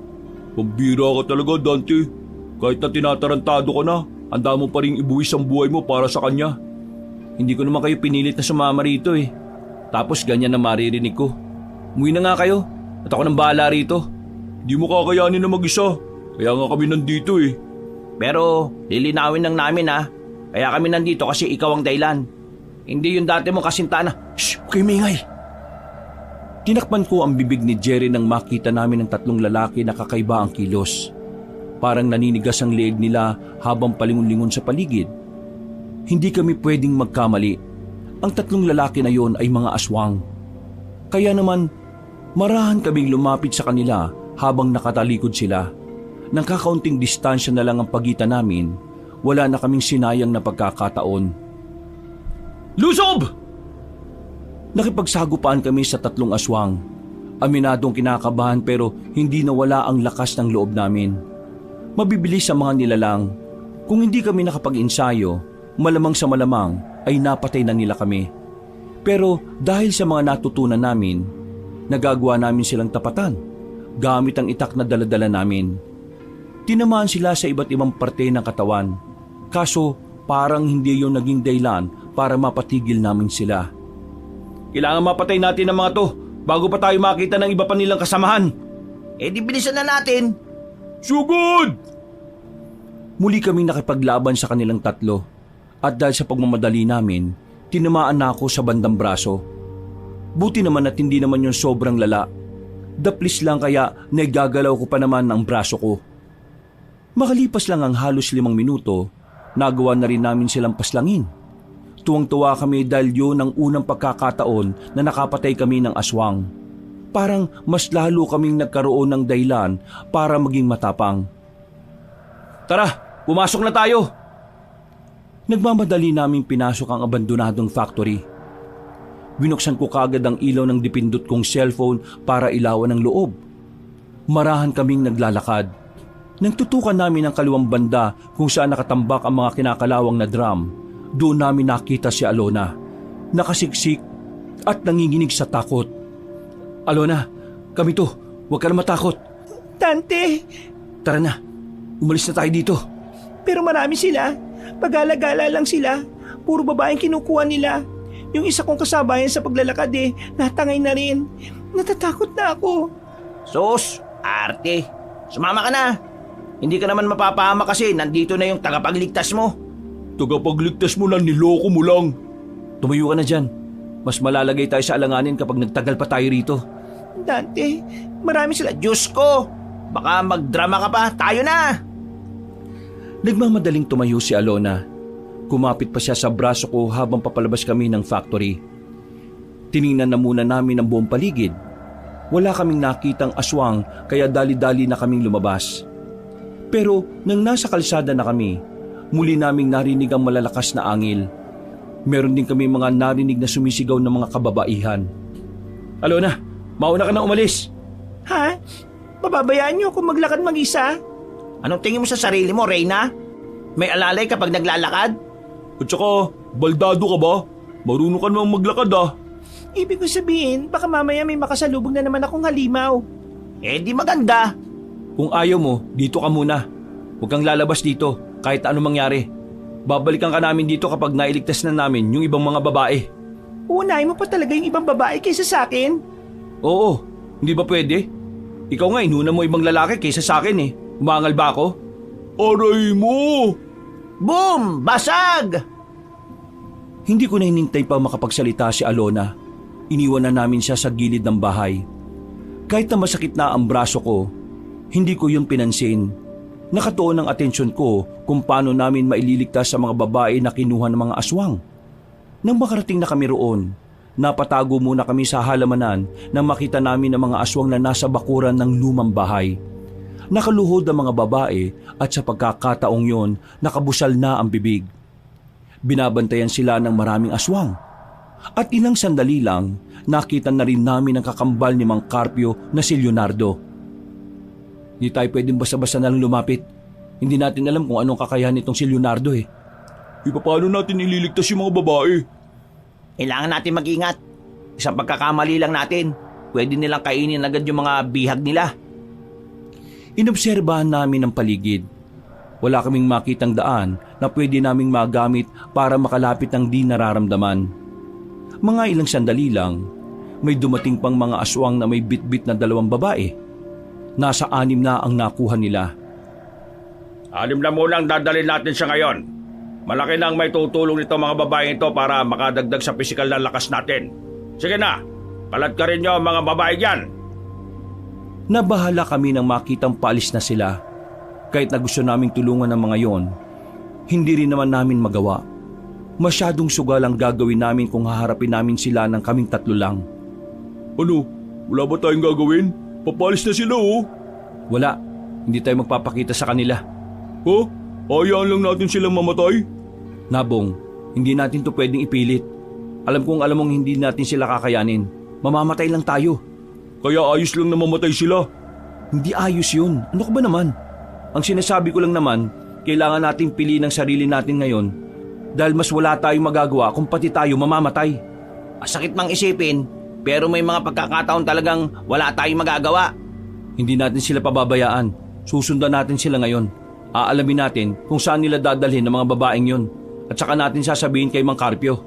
Pambira ka talaga, Dante. Kahit na tinatarantado ka na, handa mo pa rin ibuwis ang buhay mo para sa kanya. Hindi ko naman kayo pinilit na sumama rito eh. Tapos ganyan na maririnig ko. Umuwi na nga kayo at ako nang bahala rito. Di mo kakayanin na mag-isa. Kaya nga kami nandito eh. Pero lilinawin lang namin ha. Kaya kami nandito kasi ikaw ang dahilan. Hindi yung dati mo kasintana. Shh! Huwag kayo maingay! Tinakpan ko ang bibig ni Jerry nang makita namin ang tatlong lalaki na kakaiba ang kilos. Parang naninigas ang leeg nila habang palingon-lingon sa paligid. Hindi kami pwedeng magkamali. Ang tatlong lalaki na yon ay mga aswang. Kaya naman, marahan kaming lumapit sa kanila habang nakatalikod sila. Nang kakaunting distansya na lang ang pagitan namin, wala na kaming sinayang na pagkakataon. Lusob! Nakipagsagupaan kami sa tatlong aswang. Aminadong kinakabahan pero hindi nawala ang lakas ng loob namin. Mabibilis ang mga nilalang. Kung hindi kami nakapag-insayo, malamang sa malamang ay napatay na nila kami. Pero dahil sa mga natutunan namin, nagagawa namin silang tapatan gamit ang itak na daladala namin. Tinamaan sila sa iba't ibang parte ng katawan. Kaso parang hindi yung naging dahilan para mapatigil namin sila. Kailangan mapatay natin ang mga to bago pa tayo makita ng iba pa nilang kasamahan. Eh di bilisan na natin. Sugod! Muli kaming nakipaglaban sa kanilang tatlo at dahil sa pagmamadali namin, tinamaan na ako sa bandang braso. Buti naman at hindi naman yung sobrang lala. Daplis lang kaya naigagalaw ko pa naman ang braso ko. Makalipas lang ang halos 5 minuto, nagawa na rin namin silang paslangin. Tuwang-tuwa kami dahil yun ang unang pagkakataon na nakapatay kami ng aswang. Parang mas lalo kaming nagkaroon ng dahilan para maging matapang. Tara, pumasok na tayo. Nagmamadali naming pinasok ang abandonadong factory. Binuksan ko kagad ang ilaw ng dipindot kong cellphone para ilawan ang loob. Marahan kaming naglalakad. Nang tutukan namin ang kaliwang banda kung saan nakatambak ang mga kinakalawang na drum, doon namin nakita si Alona, nakasiksik at nanginginig sa takot. Alona, kami to, huwag ka na matakot. Dante! Tara na, umalis na tayo dito. Pero marami sila. Pagala-gala lang sila. Puro babaeng kinukuha nila. Yung isa kong kasabayan sa paglalakad natangay na rin. Natatakot na ako. Sus, arte. Sumama ka na. Hindi ka naman mapapahama kasi nandito na yung tagapagligtas mo. Tagapagligtas mo lang, niloko mo lang. Tumayo ka na dyan. Mas malalagay tayo sa alanganin kapag nagtagal pa tayo rito. Dante, marami sila. Diyos ko, baka magdrama ka pa. Tayo na! Nagmamadaling tumayo si Alona. Kumapit pa siya sa braso ko habang papalabas kami ng factory. Tiningnan na muna namin ang buong paligid. Wala kaming nakitang aswang kaya dali-dali na kaming lumabas. Pero nang nasa kalsada na kami, muli naming narinig ang malalakas na angil. Meron din kami mga narinig na sumisigaw ng mga kababaihan. Alona, mauna ka na umalis. Ha? Bababayaan niyo ako maglakad mag-isa? Anong tingin mo sa sarili mo, Reyna? May alalay kapag naglalakad? At saka, baldado ka ba? Marunong ka namang maglakad ah. Ibig ko sabihin, baka mamaya may makasalubog na naman akong halimaw. Eh di maganda. Kung ayaw mo, dito ka muna. Huwag kang lalabas dito kahit ano mangyari. Babalikan ka namin dito kapag nailigtas na namin yung ibang mga babae. Uunahin mo pa talaga yung ibang babae kaysa sa akin? Oo, hindi ba pwede? Ikaw nga inuna mo ibang lalaki kaysa sa akin eh. Umangal ba ako? Aray mo! Boom! Basag! Hindi ko na hinintay pa makapagsalita si Alona. Iniwan na namin siya sa gilid ng bahay. Kahit na masakit na ang braso ko, hindi ko yun pinansin. Nakatuon ang atensyon ko kung paano namin maililigtas sa mga babae na kinuha ng mga aswang. Nang makarating na kami roon, napatago muna kami sa halamanan nang makita namin ang mga aswang na nasa bakuran ng lumang bahay. Nakaluhod ang mga babae at sa pagkakataong yon, nakabusal na ang bibig. Binabantayan sila ng maraming aswang. At ilang sandali lang, nakita na rin namin ang kakambal ni Mang Carpio na si Leonardo. Hindi tayo pwedeng basta-basta na lang lumapit. Hindi natin alam kung anong kakayahan nitong si Leonardo eh. Paano natin ililigtas yung mga babae? Kailangan natin mag-ingat. Isang pagkakamali lang natin, pwede nilang kainin agad yung mga bihag nila. Inobserbahan namin ang paligid. Wala kaming makitang daan na pwede naming magamit para makalapit ng di nararamdaman. Mga ilang sandali lang, may dumating pang mga aswang na may bitbit na 2 babae. Nasa 6 na ang nakuha nila. 6 na munang dadalhin natin siya ngayon. Malaki na ang may tutulong nito mga babae ito para makadagdag sa pisikal na lakas natin. Sige na, kalat ka rin nyo mga babae dyan. Nabahala kami nang makitang paalis na sila. Kahit na gusto naming tulungan ng mga yon, hindi rin naman namin magawa. Masyadong sugal ang gagawin namin kung haharapin namin sila ng kaming 3 lang. Ano? Wala ba tayong gagawin? Papalis na sila oh. Wala, hindi tayo magpapakita sa kanila. Oh? Hayaan lang natin silang mamatay? Nabong, hindi natin to pwedeng ipilit. Alam mong hindi natin sila kakayanin. Mamamatay lang tayo. Kaya ayos lang na mamatay sila. Hindi ayos yun. Ano ka ba naman? Ang sinasabi ko lang naman, kailangan nating piliin ang sarili natin ngayon dahil mas wala tayong magagawa kung pati tayo mamamatay. Masakit mang isipin, pero may mga pagkakataon talagang wala tayong magagawa. Hindi natin sila pababayaan. Susundan natin sila ngayon. Aalamin natin kung saan nila dadalhin ng mga babaeng yon at saka natin sasabihin kay Mang Carpio.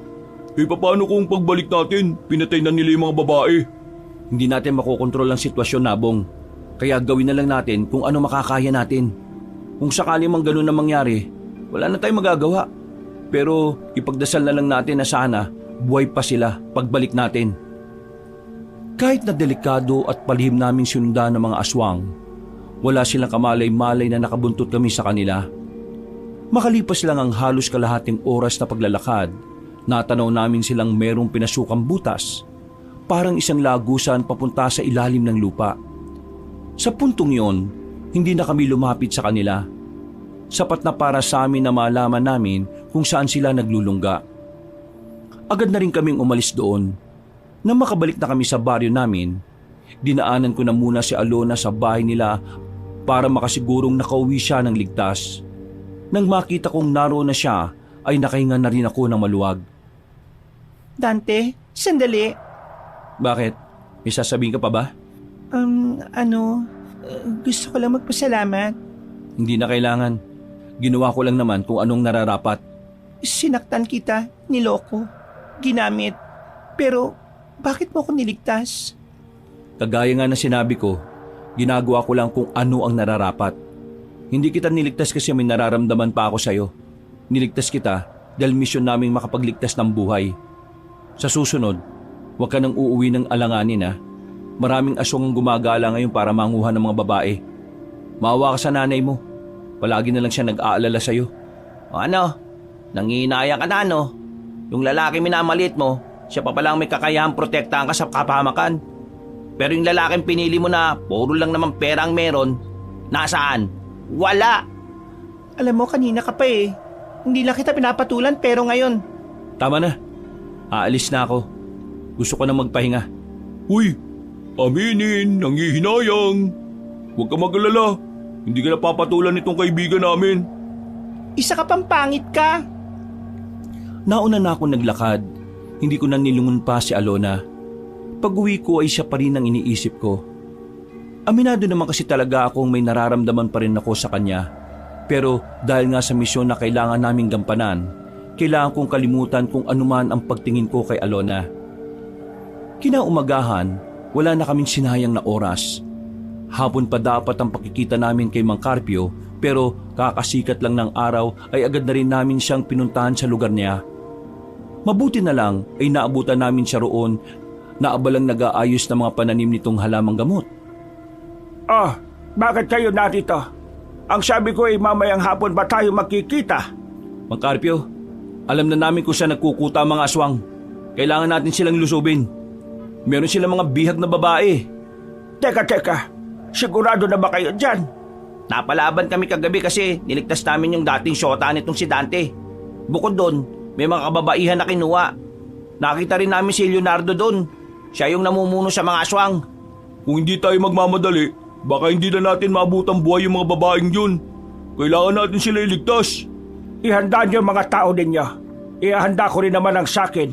Paano kung pagbalik natin, pinatay na nila yung mga babae? Hindi natin makokontrol ang sitwasyon, Nabong. Kaya gawin na lang natin kung ano makakaya natin. Kung sakali mang ganun na mangyari, wala na tayong magagawa. Pero ipagdasal na lang natin na sana buhay pa sila pagbalik natin. Kahit na delikado at palihim naming sinundan ng mga aswang, wala silang kamalay-malay na nakabuntot kami sa kanila. Makalipas lang ang halos kalahating oras na paglalakad, natanaw namin silang merong pinasukang butas, parang isang lagusan papunta sa ilalim ng lupa. Sa puntong yon, hindi na kami lumapit sa kanila. Sapat na para sa amin na malaman namin kung saan sila naglulungga. Agad na rin kaming umalis doon. Nang makabalik na kami sa baryo namin, dinaanan ko na muna si Alona sa bahay nila para makasigurong nakauwi siya ng ligtas. Nang makita kong naroon na siya, ay nakahinga na rin ako ng maluwag. Dante, sandali. Bakit? May sasabihin ka pa ba? Gusto ko lang magpasalamat. Hindi na kailangan. Ginawa ko lang naman kung anong nararapat. Sinaktan kita, niloko, ginamit. Pero bakit mo ako niligtas? Kagaya nga na sinabi ko, ginagawa ko lang kung ano ang nararapat. Hindi kita niligtas kasi may nararamdaman pa ako sa'yo. Niligtas kita dahil misyon naming makapagligtas ng buhay. Sa susunod, huwag ka nang uuwi ng alanganin ha. Maraming aswang ang gumagala ngayon para manguha ng mga babae. Maawa ka sa nanay mo. Palagi na lang siya nag-aalala sa'yo. O ano? Nanginaya ka na no? Yung lalaki minamalit mo, siya pa palang may kakayahang protektahan ka sa kapahamakan. Pero yung lalaking pinili mo na puro lang naman pera ang meron, nasaan? Wala! Alam mo, kanina ka pa eh. Hindi lang kita pinapatulan pero ngayon. Tama na. Aalis na ako. Gusto ko na magpahinga. Uy, aminin, nangihinayang. Huwag ka mag-alala. Hindi ka napapatulan itong kaibigan namin. Isa ka pang pangit ka. Nauna na ako naglakad. Hindi ko na nilungon pa si Alona. Pag-uwi ko ay siya pa rin ang iniisip ko. Aminado naman kasi talaga akong may nararamdaman pa rin ako sa kanya. Pero dahil nga sa misyon na kailangan naming gampanan, kailangan kong kalimutan kung anuman ang pagtingin ko kay Alona. Kinaumagahan, wala na kaming sinayang na oras. Hapon pa dapat ang pakikita namin kay Mang Carpio, pero kakasikat lang ng araw ay agad na rin namin siyang pinuntahan sa lugar niya. Mabuti na lang ay naabutan namin siya roon na abalang nag-aayos ng mga pananim nitong halamang gamot. Ah, bakit kayo narito? Ang sabi ko ay mamayang hapon ba tayo magkikita? Mang Carpio, alam na namin kung saan nagkukuta ang mga aswang. Kailangan natin silang lusubin. Meron silang mga bihag na babae. Teka, sigurado na ba kayo dyan? Napalaban kami kagabi kasi niligtas namin yung dating syota nitong si Dante. Bukod doon, may mga kababaihan na kinuha. Nakita rin namin si Leonardo doon. Siya yung namumuno sa mga aswang. Kung hindi tayo magmamadali, baka hindi na natin maabutang buhay yung mga babaeng yun. Kailangan natin sila iligtas. Ihanda niyo mga tao ninyo. Ihanda ko rin naman ang sakin.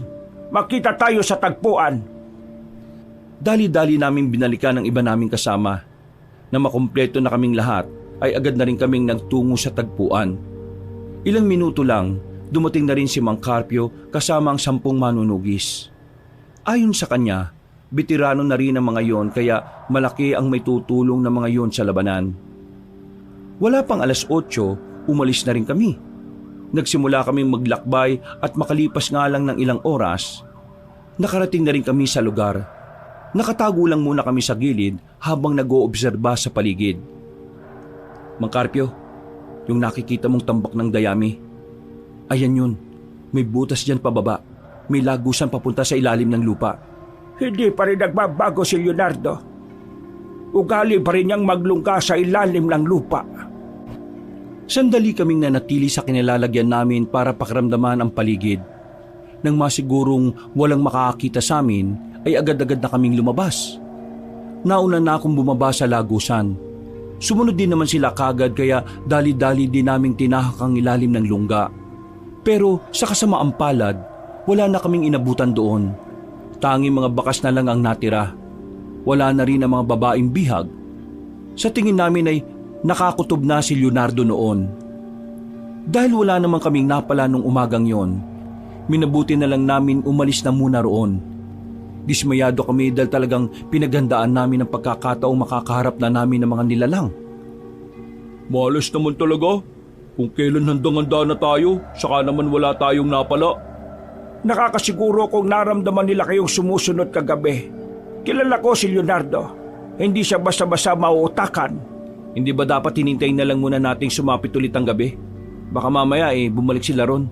Makita tayo sa tagpuan. Dali-dali naming binalikan ng iba naming kasama. Na makumpleto na kaming lahat, ay agad na rin kaming nagtungo sa tagpuan. Ilang minuto lang, dumating na rin si Mang Carpio kasama ang 10 manunugis. Ayon sa kanya, bitirano na rin ang mga yon kaya malaki ang may tutulong na mga yon sa labanan. Wala pang 8:00, umalis na rin kami. Nagsimula kaming maglakbay at makalipas nga lang ng ilang oras, nakarating na rin kami sa lugar. Nakatago lang muna kami sa gilid habang nag-oobserba sa paligid. Mang Carpio, yung nakikita mong tambak ng dayami, ayan yun, may butas dyan pababa, may lagusan papunta sa ilalim ng lupa. Hindi pa rin nagbabago si Leonardo. Ugali pa rin niyang maglungga sa ilalim ng lupa. Sandali kaming nanatili sa kinilalagyan namin para pakiramdaman ang paligid. Nang masigurong walang makakakita sa amin, ay agad-agad na kaming lumabas. Nauna na akong bumaba sa lagusan. Sumunod din naman sila kagad kaya dali-dali din naming tinahak ang ilalim ng lungga. Pero sa kasamaang palad, wala na kaming inabutan doon. Tanging mga bakas na lang ang natira. Wala na rin ang mga babaeng bihag. Sa tingin namin ay nakakutob na si Leonardo noon. Dahil wala naman kaming napala nung umagang yon, minabuti na lang namin umalis na muna roon. Dismayado kami dahil talagang pinaghandaan namin ang pagkakataong makakaharap na namin ng mga nilalang. Malas naman talaga. Kung kailan handang-handa na tayo, saka naman wala tayong napala. Nakakasiguro kung naramdaman nila kayong sumusunod kagabi. Kilala ko si Leonardo. Hindi siya basta-basta mauutakan. Hindi ba dapat hinintayin na lang muna nating sumapit ulit ang gabi? Baka mamaya bumalik sila ron.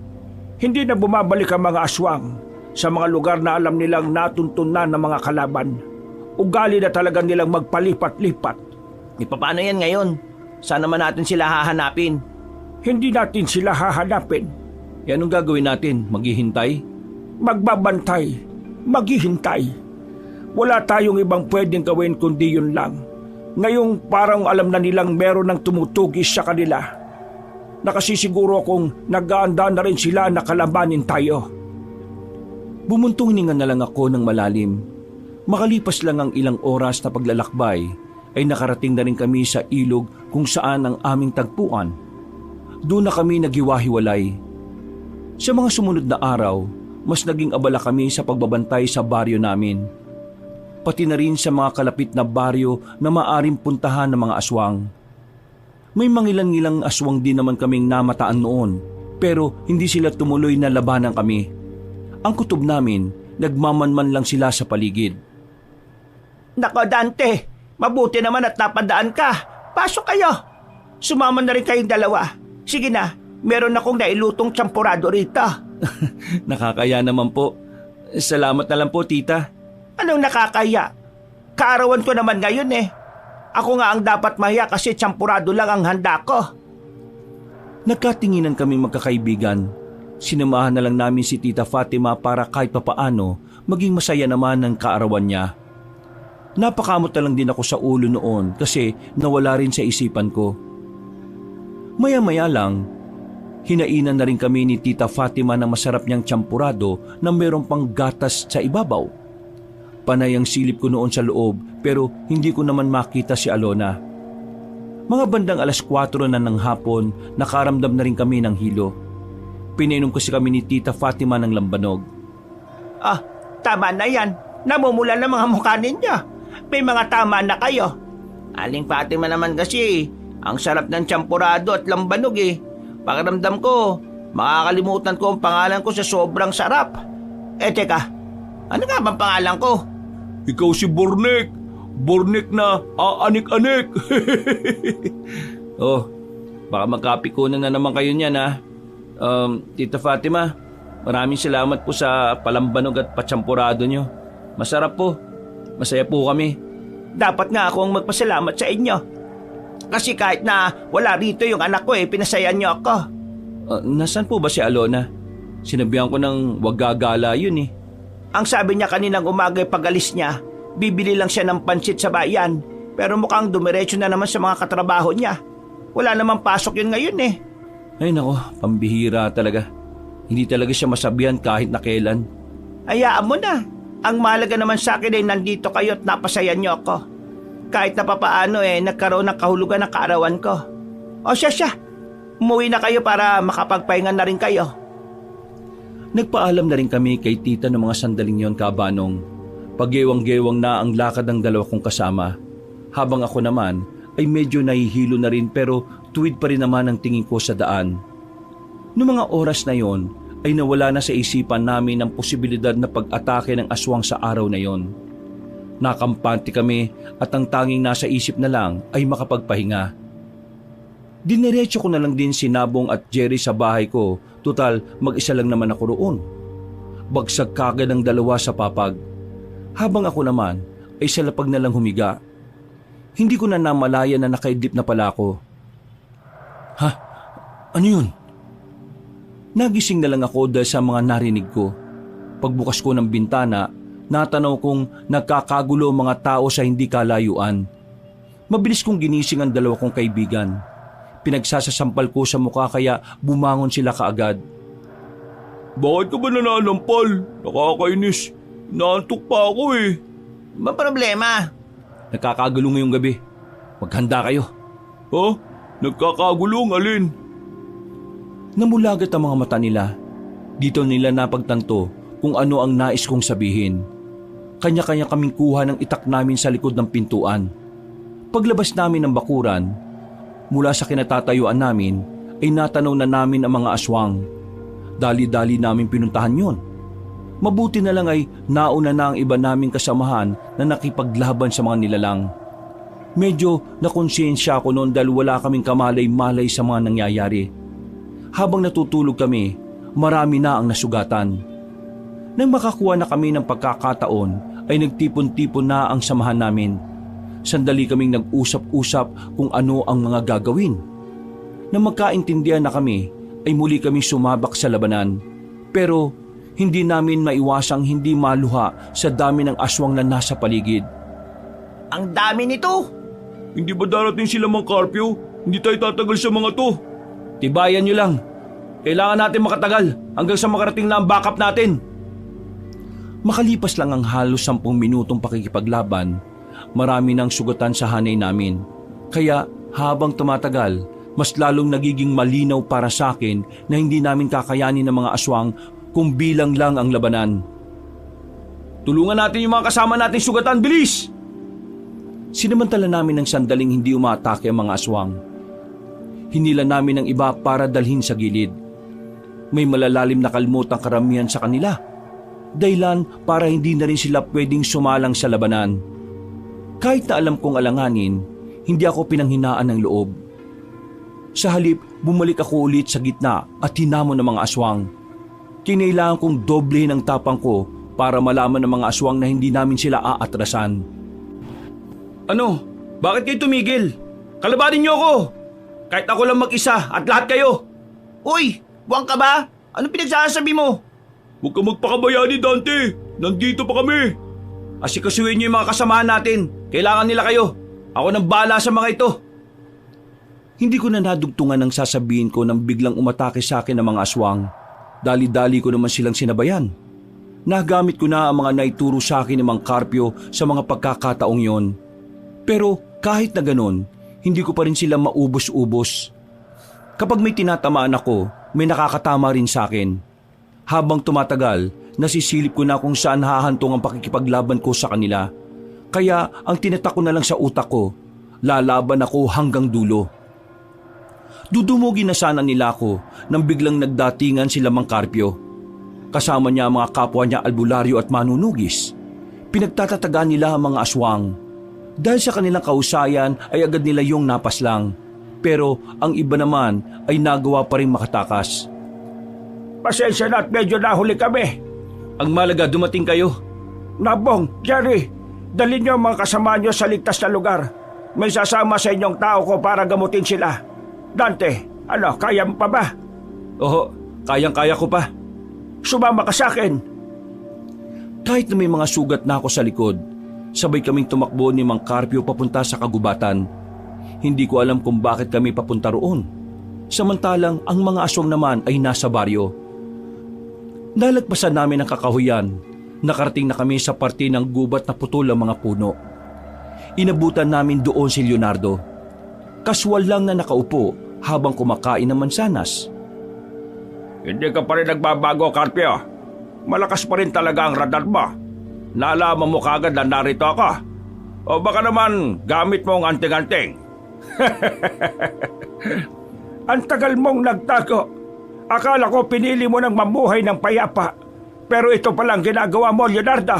Hindi na bumabalik ang mga aswang sa mga lugar na alam nilang natuntun na ng mga kalaban. Ugali na talaga nilang magpalipat-lipat. Paano yan ngayon? Saan naman natin sila hahanapin? Hindi natin sila hahanapin. Anong gagawin natin? Maghihintay? Magbabantay. Maghihintay. Wala tayong ibang pwedeng gawin kundi yun lang. Ngayong parang alam na nilang meron ng tumutugis sa kanila. Nakasisiguro kung nag-aanda na rin sila na kalabanin tayo. Bumuntong hininga na lang ako ng malalim. Makalipas lang ang ilang oras na paglalakbay, ay nakarating na rin kami sa ilog kung saan ang aming tagpuan. Doon na kami naghiwa-hiwalay. Sa mga sumunod na araw, mas naging abala kami sa pagbabantay sa baryo namin. Pati na rin sa mga kalapit na baryo na maaring puntahan ng mga aswang. May mangilan-ngilang aswang din naman kaming namataan noon, pero hindi sila tumuloy na labanan kami. Ang kutob namin, nagmamanman lang sila sa paligid. Nako Dante, mabuti naman at napadaan ka. Pasok kayo. Sumama na rin kayong dalawa. Sige na, meron akong nailutong tsampurado rito. Nakakaya naman po. Salamat na lang po, tita. Anong nakakaya? Kaarawan ko naman ngayon Ako nga ang dapat mahiya kasi tsampurado lang ang handa ko. Nagkatinginan kami magkakaibigan. Sinamahan na lang namin si Tita Fatima para kahit papaano maging masaya naman ng kaarawan niya. Napakamot na lang din ako sa ulo noon kasi nawala rin sa isipan ko. Maya-maya lang, hinainan na rin kami ni Tita Fatima ng masarap niyang tsampurado na mayroong pang gatas sa ibabaw. Panay ang silip ko noon sa loob pero hindi ko naman makita si Alona. Mga bandang 4:00 na ng hapon, nakaramdam na rin kami ng hilo. Pinainom kasi kami ni Tita Fatima ng lambanog. Ah, tama na yan. Namumula na mga mukha ninyo. May mga tama na kayo. Aling Fatima naman kasi, ang sarap ng tsampurado at lambanog Pakiramdam ko, makakalimutan ko ang pangalan ko sa sobrang sarap. Teka, ano nga bang pangalan ko? Ikaw si Bornek. Bornek na aanik-anik. Oh, baka magkapikunan na naman kayo niyan ha. Tita Fatima, maraming salamat po sa palambanog at patsampurado nyo. Masarap po. Masaya po kami. Dapat nga akong magpasalamat sa inyo. Kasi kahit na wala rito yung anak ko pinasayan niyo ako. Nasaan po ba si Alona? Sinabihan ko ng wag gagala yun eh. Ang sabi niya kaninang umaga pag-alis niya, bibili lang siya ng pansit sa bayan. Pero mukhang dumiretso na naman sa mga katrabaho niya. Wala namang pasok yun ngayon eh. Ay nako, pambihira talaga. Hindi talaga siya masabihan kahit na kailan. Hayaan mo na. Ang mahalaga naman sa akin ay nandito kayo at napasayan niyo ako. Kahit na papaano nagkaroon ng kahulugan ng kaarawan ko. O siya. Umuwi na kayo para makapagpahinga na rin kayo. Nagpaalam na rin kami kay tita ng mga sandaling yon, Kabanong. Paggewang-gewang na ang lakad ng dalawa kong kasama. Habang ako naman ay medyo nahihilo na rin pero tuwid pa rin naman ang tingin ko sa daan. Noong mga oras na yon ay nawala na sa isipan namin ang posibilidad na pag-atake ng aswang sa araw na yon. Nakampante kami at ang tanging nasa isip na lang ay makapagpahinga. Diniretso ko na lang din si Nabong at Jerry sa bahay ko, tutal mag-isa lang naman ako roon. Bagsag kagad ang dalawa sa papag. Habang ako naman ay sa lapag na lang humiga. Hindi ko na namalaya na nakaidlip na pala ako. Ha? Ano yun? Nagising na lang ako dahil sa mga narinig ko. Pagbukas ko ng bintana, natanaw kong nagkakagulo mga tao sa hindi kalayuan. Mabilis kong ginising ang dalawa kong kaibigan. Pinagsasasampal ko sa mukha kaya bumangon sila kaagad. Bakit ka ba nananampal? Nakakainis. Naantok pa ako eh. Ba problema? Nakakagulo ngayong gabi. Maghanda kayo. Ha? Nagkakagulong alin? Namulagat ang mga mata nila. Dito nila napagtanto kung ano ang nais kong sabihin. Kanya-kanya kaming kuha ng itak namin sa likod ng pintuan. Paglabas namin ng bakuran, mula sa kinatatayuan namin ay natanaw na namin ang mga aswang. Dali-dali namin pinuntahan yon. Mabuti na lang ay nauna na ang iba naming kasamahan na nakipaglaban sa mga nilalang. Medyo nakonsensya ako noon dahil wala kaming kamalay-malay sa mga nangyayari. Habang natutulog kami, marami na ang nasugatan. Nang makakuha na kami ng pagkakataon ay nagtipon-tipon na ang samahan namin. Sandali kaming nag-usap-usap kung ano ang mga gagawin. Nang magkaintindihan na kami ay muli kami sumabak sa labanan. Pero hindi namin maiwasang hindi maluha sa dami ng aswang na nasa paligid. Ang dami nito! Hindi ba darating sila Mang Carpio? Hindi tayo tatagal sa mga to. Tibayan nyo lang. Kailangan natin makatagal hanggang sa makarating na ang backup natin. Makalipas lang ang halos 10 minutong pakikipaglaban, marami nang sugatan sa hanay namin. Kaya habang tumatagal, mas lalong nagiging malinaw para sa akin na hindi namin kakayanin ng mga aswang kung bilang lang ang labanan. Tulungan natin yung mga kasama nating sugatan, bilis! Sinamantala namin ng sandaling hindi umaatake ang mga aswang. Hinila namin ang iba para dalhin sa gilid. May malalalim na kalmot ang karamihan sa kanila. Dahilan para hindi na rin sila pwedeng sumalang sa labanan. Kahit na alam kong alanganin, hindi ako pinanghinaan ng loob. Sa halip, bumalik ako ulit sa gitna at hinamon ng mga aswang. Kinailangan kong doblehin ang tapang ko para malaman ng mga aswang na hindi namin sila aatrasan. Ano? Bakit kayo tumigil? Kalabanin niyo ako! Kahit ako lang mag-isa at lahat kayo! Uy! Buwang ka ba? Anong pinagsasabi mo? Huwag ka magpakabayani, Dante. Nandito pa kami. Asikasuhin niyo yung mga kasamahan natin. Kailangan nila kayo. Ako nang bahala sa mga ito. Hindi ko na nadugtungan ang sasabihin ko nang biglang umatake sa akin ng mga aswang. Dali-dali ko naman silang sinabayan. Nagamit ko na ang mga naituro sa akin ng Mang Carpio sa mga pagkakataong yon. Pero kahit na ganon, hindi ko pa rin sila maubos-ubos. Kapag may tinatamaan ako, may nakakatama rin sa akin. Habang tumatagal, nasisilip ko na kung saan hahantong ang pakikipaglaban ko sa kanila. Kaya ang tinatak ko na lang sa utak ko, lalaban ako hanggang dulo. Dudumugin na sana nila ako nang biglang nagdatingan sila Mang Carpio. Kasama niya ang mga kapwa niya albularyo at manunugis. Pinagtatatagan nila ang mga aswang. Dahil sa kanilang kausayan ay agad nila yung napaslang. Pero ang iba naman ay nagawa pa rin makatakas. Pasensya na at medyo nahuli kami. Ang malaga dumating kayo. Nabong, Jerry, dalhin niyo ang mga kasama niyo sa ligtas na lugar. May sasama sa inyong tao ko para gamutin sila. Dante, kaya mo pa ba? Oo, kayang-kaya ko pa. Sumama ka sa akin. Kahit na may mga sugat na ako sa likod, sabay kaming tumakbo ni Mang Carpio papunta sa kagubatan. Hindi ko alam kung bakit kami papunta roon. Samantalang ang mga aswang naman ay nasa baryo. Nalagpasan namin ang kakahuyan. Nakarating na kami sa parte ng gubat na putol ang mga puno. Inabutan namin doon si Leonardo. Kaswal lang na nakaupo habang kumakain ng mansanas. Hindi ka pa rin nagbabago, Carpio. Malakas pa rin talaga ang radar mo. Naalaman mo kagad na narito ako. O baka naman gamit mo ang anting-anting. Ang tagal mong nagtago. Akala ko pinili mo ng mamuhay ng payapa. Pero ito palang ginagawa mo, Leonardo.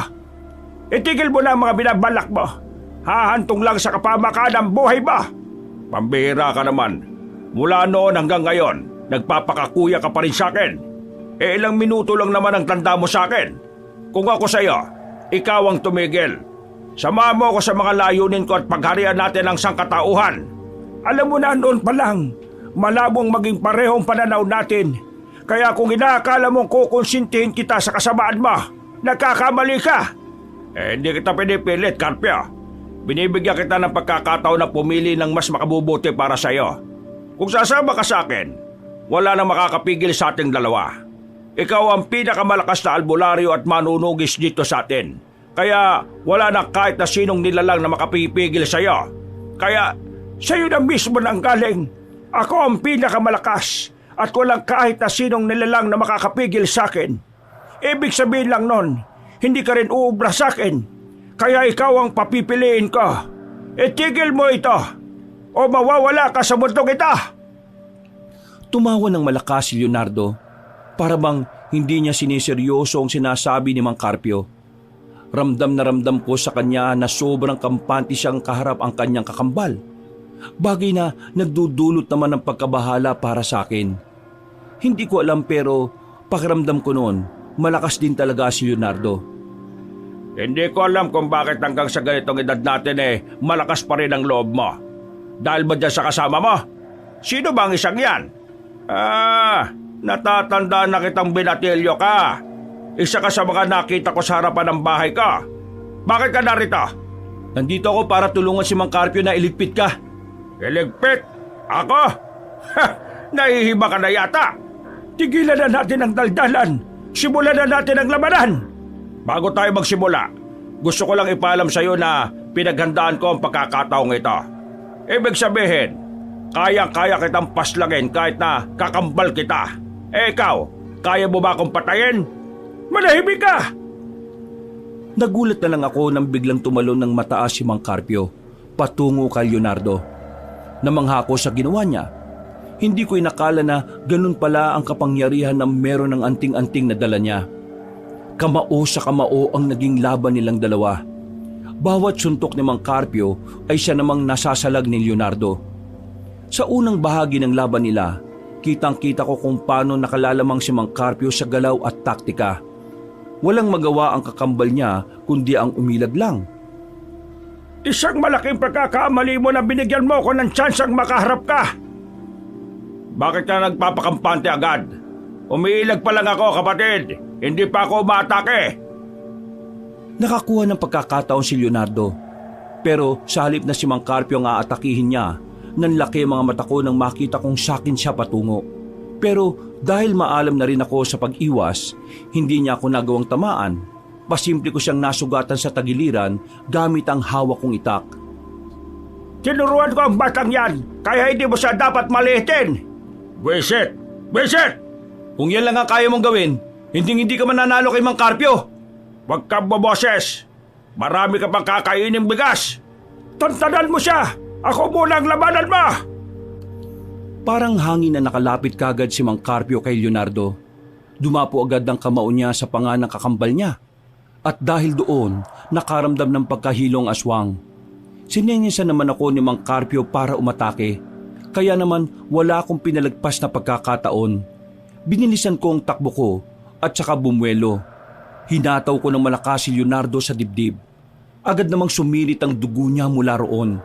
Itigil mo na ang mga binabalak mo. Hahantong lang sa kapamakan ng buhay mo. Pambihira ka naman. Mula noon hanggang ngayon, nagpapakakuya ka pa rin sa akin. Ilang minuto lang naman ang tanda mo sa akin. Kung ako sa'yo, ikaw ang tumigil. Samahan mo ako sa mga layunin ko at pagharian natin ang sangkatauhan. Alam mo na noon pa lang, malabong maging parehong pananaw natin. Kaya kung inaakala mong kukonsintihin kita sa kasamaan mo, nagkakamali ka. Hindi kita pinipilit, Carpio. Binibigyan kita ng pagkakataon na pumili ng mas makabubuti para sa'yo. Kung sasama ka sa akin, wala nang makakapigil sa ating dalawa. Ikaw ang pinakamalakas na albularyo at manunugis dito sa atin. Kaya wala na kahit na sinong nilalang na makapipigil sa'yo. Kaya sa'yo na mismo nang galing. Ako ang pinakamalakas at walang kahit na sinong nilalang na makakapigil sa akin. Ibig sabihin lang nun, hindi ka rin uubra sa akin. Kaya ikaw ang papipiliin ko. Itigil mo ito o mawawala ka sa mundong ito. Tumawa ng malakas si Leonardo. Para bang hindi niya siniseryoso ang sinasabi ni Mang Carpio. Ramdam na ramdam ko sa kanya na sobrang kampante siyang kaharap ang kanyang kakambal. Bagay na nagdudulot naman ng pagkabahala para sa akin. Hindi ko alam pero pakiramdam ko noon, malakas din talaga si Leonardo. Hindi ko alam kung bakit hanggang sa ganitong edad natin malakas pa rin ang loob mo. Dahil ba dyan sa kasama mo? Sino bang isang yan? Natatandaan na kitang binatilyo ka. Isa ka sa mga nakita ko sa harapan ng bahay ka. Bakit ka narito? Nandito ako para tulungan si Mang Carpio na iligpit ka. Iligpit? Ako? Nahihiba ka na yata. Tigilan na natin ang daldalan. Simulan na natin ang labanan. Bago tayo magsimula, gusto ko lang ipaalam sa iyo na pinaghandaan ko ang pagkakataong ito. Ibig sabihin, kaya-kaya kitang paslagin kahit na kakambal kita. Ikaw, kaya mo ba akong patayin? Manahimik ka! Nagulat na lang ako nang biglang tumalon ng mataas si Mang Carpio patungo kay Leonardo. Namangha ko sa ginawa niya. Hindi ko inakala na ganun pala ang kapangyarihan na meron ng anting-anting na dala niya. Kamao sa kamao ang naging laban nilang dalawa. Bawat suntok ni Mang Carpio ay siya namang nasasalag ni Leonardo. Sa unang bahagi ng laban nila, kitang-kita ko kung paano nakalalamang si Mang Carpio sa galaw at taktika. Walang magawa ang kakambal niya kundi ang umilag lang. Isang malaking pagkakamali mo na binigyan mo ko ng tsansang makaharap ka. Bakit ka nagpapakampante agad? Umiilag pa lang ako, kapatid. Hindi pa ako umatake. Nakakuha ng pagkakataon si Leonardo. Pero sa halip na si Mang Carpio ang aatakihin niya, nanlaki ang mga mata ko nang makita kong sakin siya patungo. Pero dahil maalam na rin ako sa pag-iwas, hindi niya ako nagawang tamaan. Pasimple ko siyang nasugatan sa tagiliran gamit ang hawak kong itak. Tinuruan ko ang batang yan, kaya hindi mo siya dapat maliitin. Wisit! Wisit! Kung yan lang ang kaya mong gawin, hindi ka mananalo kay Mang Carpio. Huwag kang baboses. Marami ka pang kakainin bigas. Tantanan mo siya. Ako muna ang labanan mo. Parang hangin na nakalapit kagad si Mang Carpio kay Leonardo. Dumapo agad ang kamao niya sa panga ng kakambal niya. At dahil doon, nakaramdam ng pagkahilong aswang. Sinenyesan naman ako ni Mang Carpio para umatake. Kaya naman wala akong pinalagpas na pagkakataon. Binilisan ko ang takbo ko at saka bumuelo. Hinataw ko ng malakas si Leonardo sa dibdib. Agad namang sumirit ang dugo niya mula roon.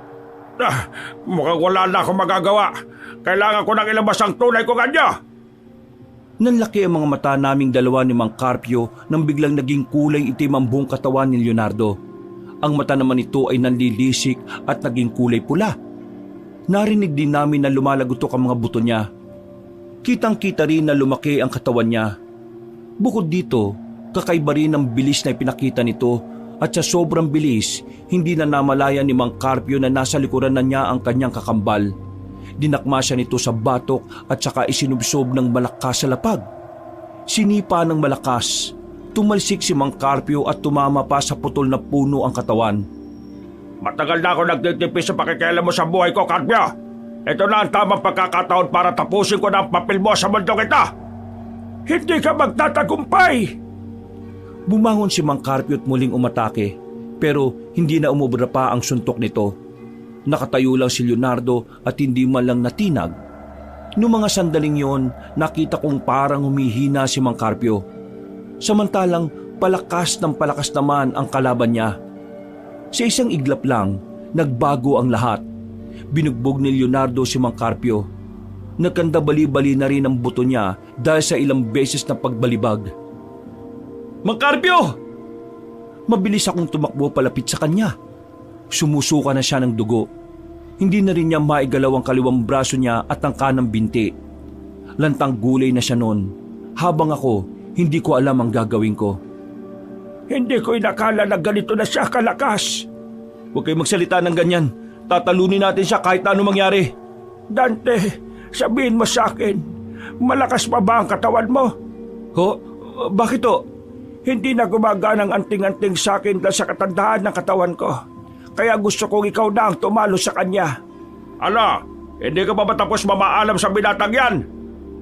Mukhang wala na akong magagawa. Kailangan ko nang ilabas ang tunay ko kanya. Nanlaki ang mga mata naming dalawa ni Mang Carpio nang biglang naging kulay itim ang buong katawan ni Leonardo. Ang mata naman nito ay nanlilisik at naging kulay pula. Narinig din namin na lumalagotok ang mga buto niya. Kitang-kita rin na lumaki ang katawan niya. Bukod dito, kakaiba rin ang bilis na ipinakita nito at sa sobrang bilis, hindi na namalaya ni Mang Carpio na nasa likuran na niya ang kanyang kakambal. Dinakma siya nito sa batok at saka isinubsob ng malakas sa lapag. Sinipa ng malakas. Tumalsik si Mang Carpio at tumama pa sa putol na puno ang katawan. Matagal na ako nagtitipis sa pakikialam mo sa buhay ko, Carpio. Ito na ang tamang pagkakataon para tapusin ko na ang papel mo sa mundong ito. Hindi ka magtatagumpay. Bumangon si Mang Carpio at muling umatake, pero hindi na umubra pa ang suntok nito. Nakatayo lang si Leonardo at hindi man lang natinag. Noong mga sandaling yon, nakita kong parang humihina si Mang Carpio. Samantalang palakas ng palakas naman ang kalaban niya. Sa isang iglap lang, nagbago ang lahat. Binugbog ni Leonardo si Mang Carpio. Nagkanda bali-bali na rin ang buto niya dahil sa ilang beses na pagbalibag. Mang Carpio! Mabilis akong tumakbo palapit sa kanya. Sumusuka na siya ng dugo. Hindi na rin niya maigalaw ang kaliwang braso niya at ang kanang binti. Lantang gulay na siya noon. Habang ako, hindi ko alam ang gagawin ko. Hindi ko inakala na ganito na siya kalakas. Huwag kayo magsalita ng ganyan. Tatalunin natin siya kahit ano mangyari. Dante, sabihin mo sa akin, malakas pa ba ang katawan mo? Ho? Bakit to? Hindi na gumagana ang anting-anting sa akin dahil sa katandaan ng katawan ko. Kaya gusto kong ikaw na ang tumalo sa kanya. Ala, hindi ka pa matapos mamaalam sa binatang yan?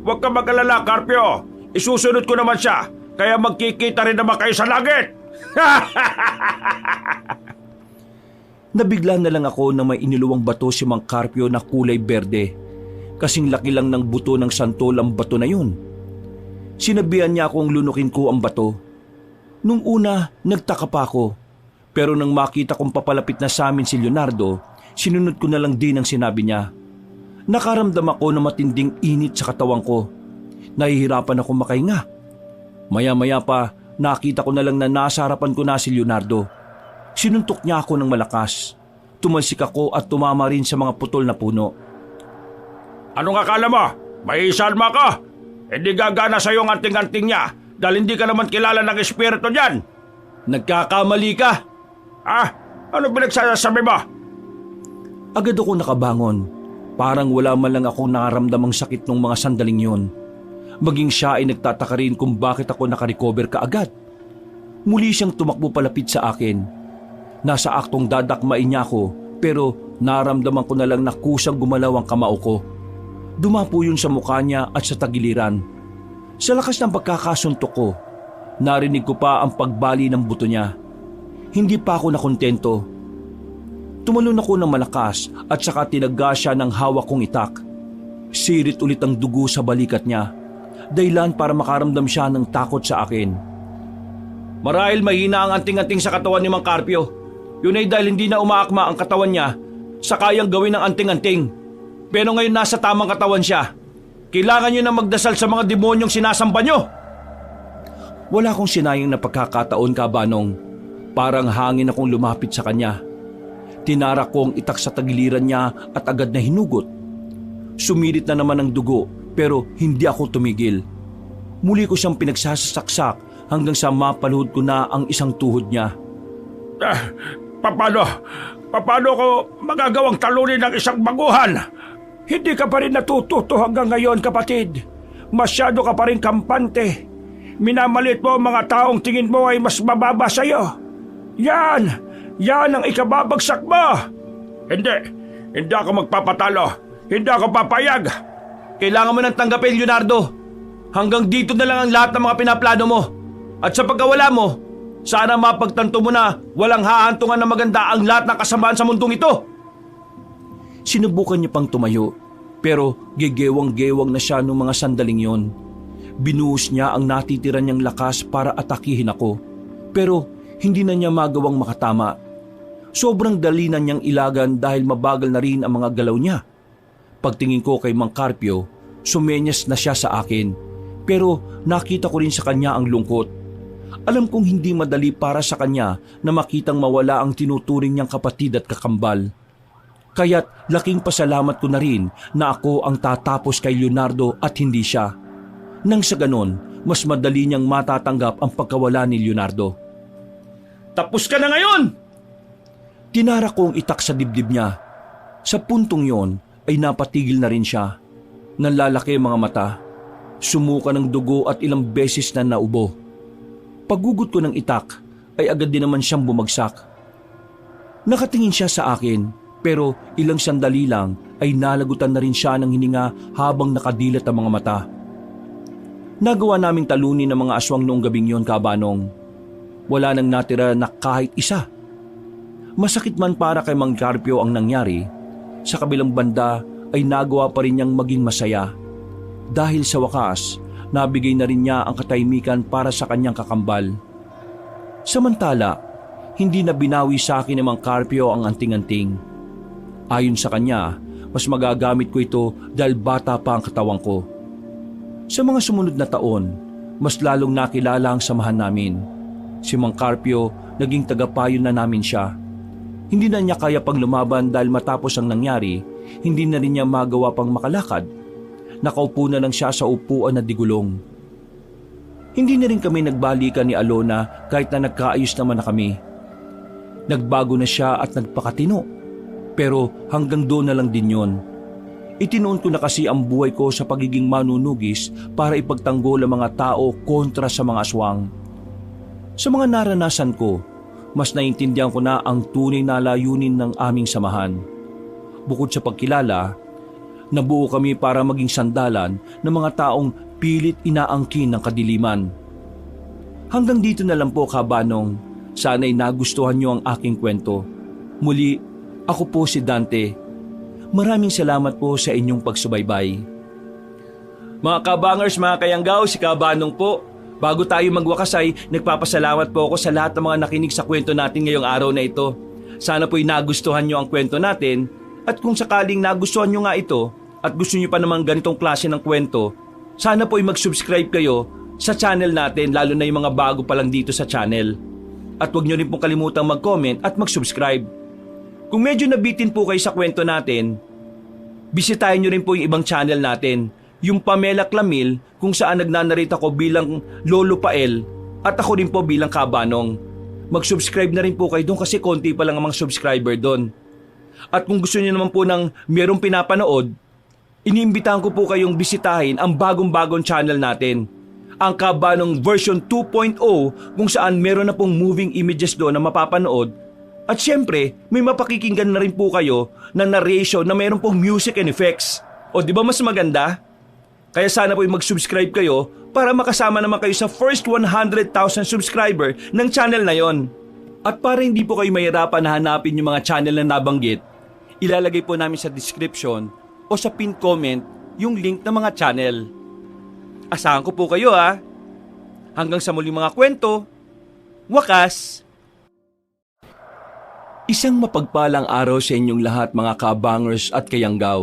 Huwag ka mag-alala, Carpio. Isusunod ko naman siya, kaya magkikita rin naman kayo sa langit. Nabigla na lang ako na may iniluwang bato si Mang Carpio na kulay berde. Kasing laki lang ng buto ng santol ang bato na yun. Sinabihan niya akong lunukin ko ang bato. Nung una, nagtaka pa ako. Pero nang makita kong papalapit na sa amin si Leonardo, sinunod ko na lang din ang sinabi niya. Nakaramdam ako ng matinding init sa katawan ko. Nahihirapan ako makahinga. Maya-maya pa, nakita ko na lang na nasa harapan ko na si Leonardo. Sinuntok niya ako ng malakas. Tumalsik ako at tumama rin sa mga putol na puno. Anong akala mo? May isalma ka? Hindi gagana sa iyong anting-anting niya dahil hindi ka naman kilala ng espiritu niyan. Nagkakamali ka. Ano pinagsasabi mo? Agad ako nakabangon. Parang wala man lang akong nakaramdamang sakit nung mga sandaling yun. Maging siya ay nagtataka rin kung bakit ako nakarecover kaagad. Muli siyang tumakbo palapit sa akin. Nasa aktong dadakmain niya ako pero naramdaman ko na lang na kusang gumalaw ang kamao ko. Dumapo yun sa mukha niya at sa tagiliran. Sa lakas ng pagkakasuntok ko, narinig ko pa ang pagbali ng buto niya. Hindi pa ako nakontento. Tumalon ako ng malakas at saka tinaga siya ng hawak kong itak. Sirit ulit ang dugo sa balikat niya. Dahilan para makaramdam siya ng takot sa akin. Marahil mahina ang anting-anting sa katawan ni Mang Carpio. Yun ay dahil hindi na umaakma ang katawan niya sa kayang gawin ng anting-anting. Pero ngayon nasa tamang katawan siya. Kailangan niyo na magdasal sa mga demonyong sinasamba niyo. Wala akong sinayang na pagkakataon, Kabanong. Parang hangin akong lumapit sa kanya. Tinarak ko ang itak sa tagiliran niya at agad na hinugot. Sumirit na naman ang dugo pero hindi ako tumigil. Muli ko siyang pinagsasaksak hanggang sa mapalhod ko na ang isang tuhod niya. Paano ko magagawang talunin ng isang baguhan? Hindi ka pa rin natututo hanggang ngayon, kapatid. Masyado ka pa rin kampante. Minamalit mo ang mga taong tingin mo ay mas mababa sa'yo. Yan ang ikababagsak mo. Hindi ako magpapatalo. Hindi ako papayag. kailangan mo nang tanggapin, Leonardo. Hanggang dito na lang ang lahat ng mga pinaplano mo. At sa pagkawala mo, sana mapagtanto mo na walang hahantungan na maganda ang lahat ng kasamaan sa mundong ito. Sinubukan niya pang tumayo, pero gegewang-gewang na siya nung mga sandaling yon. Binuhos niya ang natitira niyang lakas para atakihin ako, pero hindi na niya magawang makatama. Sobrang dali na niyang ilagan dahil mabagal na rin ang mga galaw niya. Pagtingin ko kay Mang Carpio, sumenyas na siya sa akin, pero nakita ko rin sa kanya ang lungkot. Alam kong hindi madali para sa kanya na makitang mawala ang tinuturing niyang kapatid at kakambal. Kaya't laking pasalamat ko na rin na ako ang tatapos kay Leonardo at hindi siya. Nang sa ganon, mas madali niyang matatanggap ang pagkawala ni Leonardo. Tapos ka na ngayon! Tinara ko ang itak sa dibdib niya. Sa puntong yon ay napatigil na rin siya. Nanlalaki ang mga mata. Sumuka ng dugo at ilang beses na naubo. Paggugot ko ng itak ay agad din naman siyang bumagsak. Nakatingin siya sa akin, pero ilang sandali lang ay nalagutan na rin siya ng hininga habang nakadilat ang mga mata. Nagawa naming talunin ng mga aswang noong gabing yon, Kabanong. Wala nang natira na kahit isa. Masakit man para kay Mang Carpio ang nangyari, sa kabilang banda ay nagawa pa rin niyang maging masaya. Dahil sa wakas, nabigay na rin niya ang katahimikan para sa kanyang kakambal. Samantala, hindi na binawi sa akin ni Mang Carpio ang anting-anting. Ayon sa kanya, mas magagamit ko ito dahil bata pa ang katawan ko. Sa mga sumunod na taon, mas lalong nakilala ang samahan namin. Si Mang Carpio, naging tagapayo na namin siya. Hindi na niya kaya pang lumaban dahil matapos ang nangyari, hindi na rin niya magawa pang makalakad. Nakaupo na lang siya sa upuan na digulong. Hindi na rin kami nagbalikan ni Alona kahit na nagkaayos naman na kami. Nagbago na siya at nagpakatino. Pero hanggang doon na lang din yon. Itinuon ko na kasi ang buhay ko sa pagiging manunugis para ipagtanggol ang mga tao kontra sa mga aswang. Sa mga naranasan ko, mas naintindihan ko na ang tunay na layunin ng aming samahan. Bukod sa pagkilala, nabuo kami para maging sandalan ng mga taong pilit inaangkin ng kadiliman. Hanggang dito na lang po, Kabanong. Sana'y nagustuhan niyo ang aking kwento. Muli, ako po si Dante. Maraming salamat po sa inyong pagsubaybay. Mga kabangers, mga kayanggaw, si Kabanong po. Bago tayo magwakas ay nagpapasalamat po ako sa lahat ng mga nakinig sa kwento natin ngayong araw na ito. Sana po'y nagustuhan nyo ang kwento natin at kung sakaling nagustuhan nyo nga ito at gusto nyo pa namang ganitong klase ng kwento, sana po'y mag-subscribe kayo sa channel natin, lalo na yung mga bago pa lang dito sa channel. At huwag nyo rin pong kalimutang mag-comment at mag-subscribe. Kung medyo nabitin po kayo sa kwento natin, bisitahin nyo rin po yung ibang channel natin, yung Pamela Clamil, kung saan nagnanarita ko bilang Lolo Pael at ako rin po bilang Kabanong. Mag-subscribe na rin po kayo doon kasi konti pa lang ang mga subscriber doon. At kung gusto niyo naman po ng merong pinapanood, iniimbitahan ko po kayong bisitahin ang bagong-bagong channel natin, ang Kabanong version 2.0, kung saan meron na pong moving images doon na mapapanood. At syempre, may mapakikinggan na rin po kayo na narration na meron pong music and effects. O di ba mas maganda? Kaya sana po mag-subscribe kayo para makasama naman kayo sa first 100,000 subscriber ng channel na yon. At para hindi po kayo mahirapan na hanapin yung mga channel na nabanggit, ilalagay po namin sa description o sa pinned comment yung link ng mga channel. Asahan ko po kayo ha. Hanggang sa muling mga kwento, wakas! Isang mapagpalang araw sa inyong lahat, mga kabangers at kayanggaw.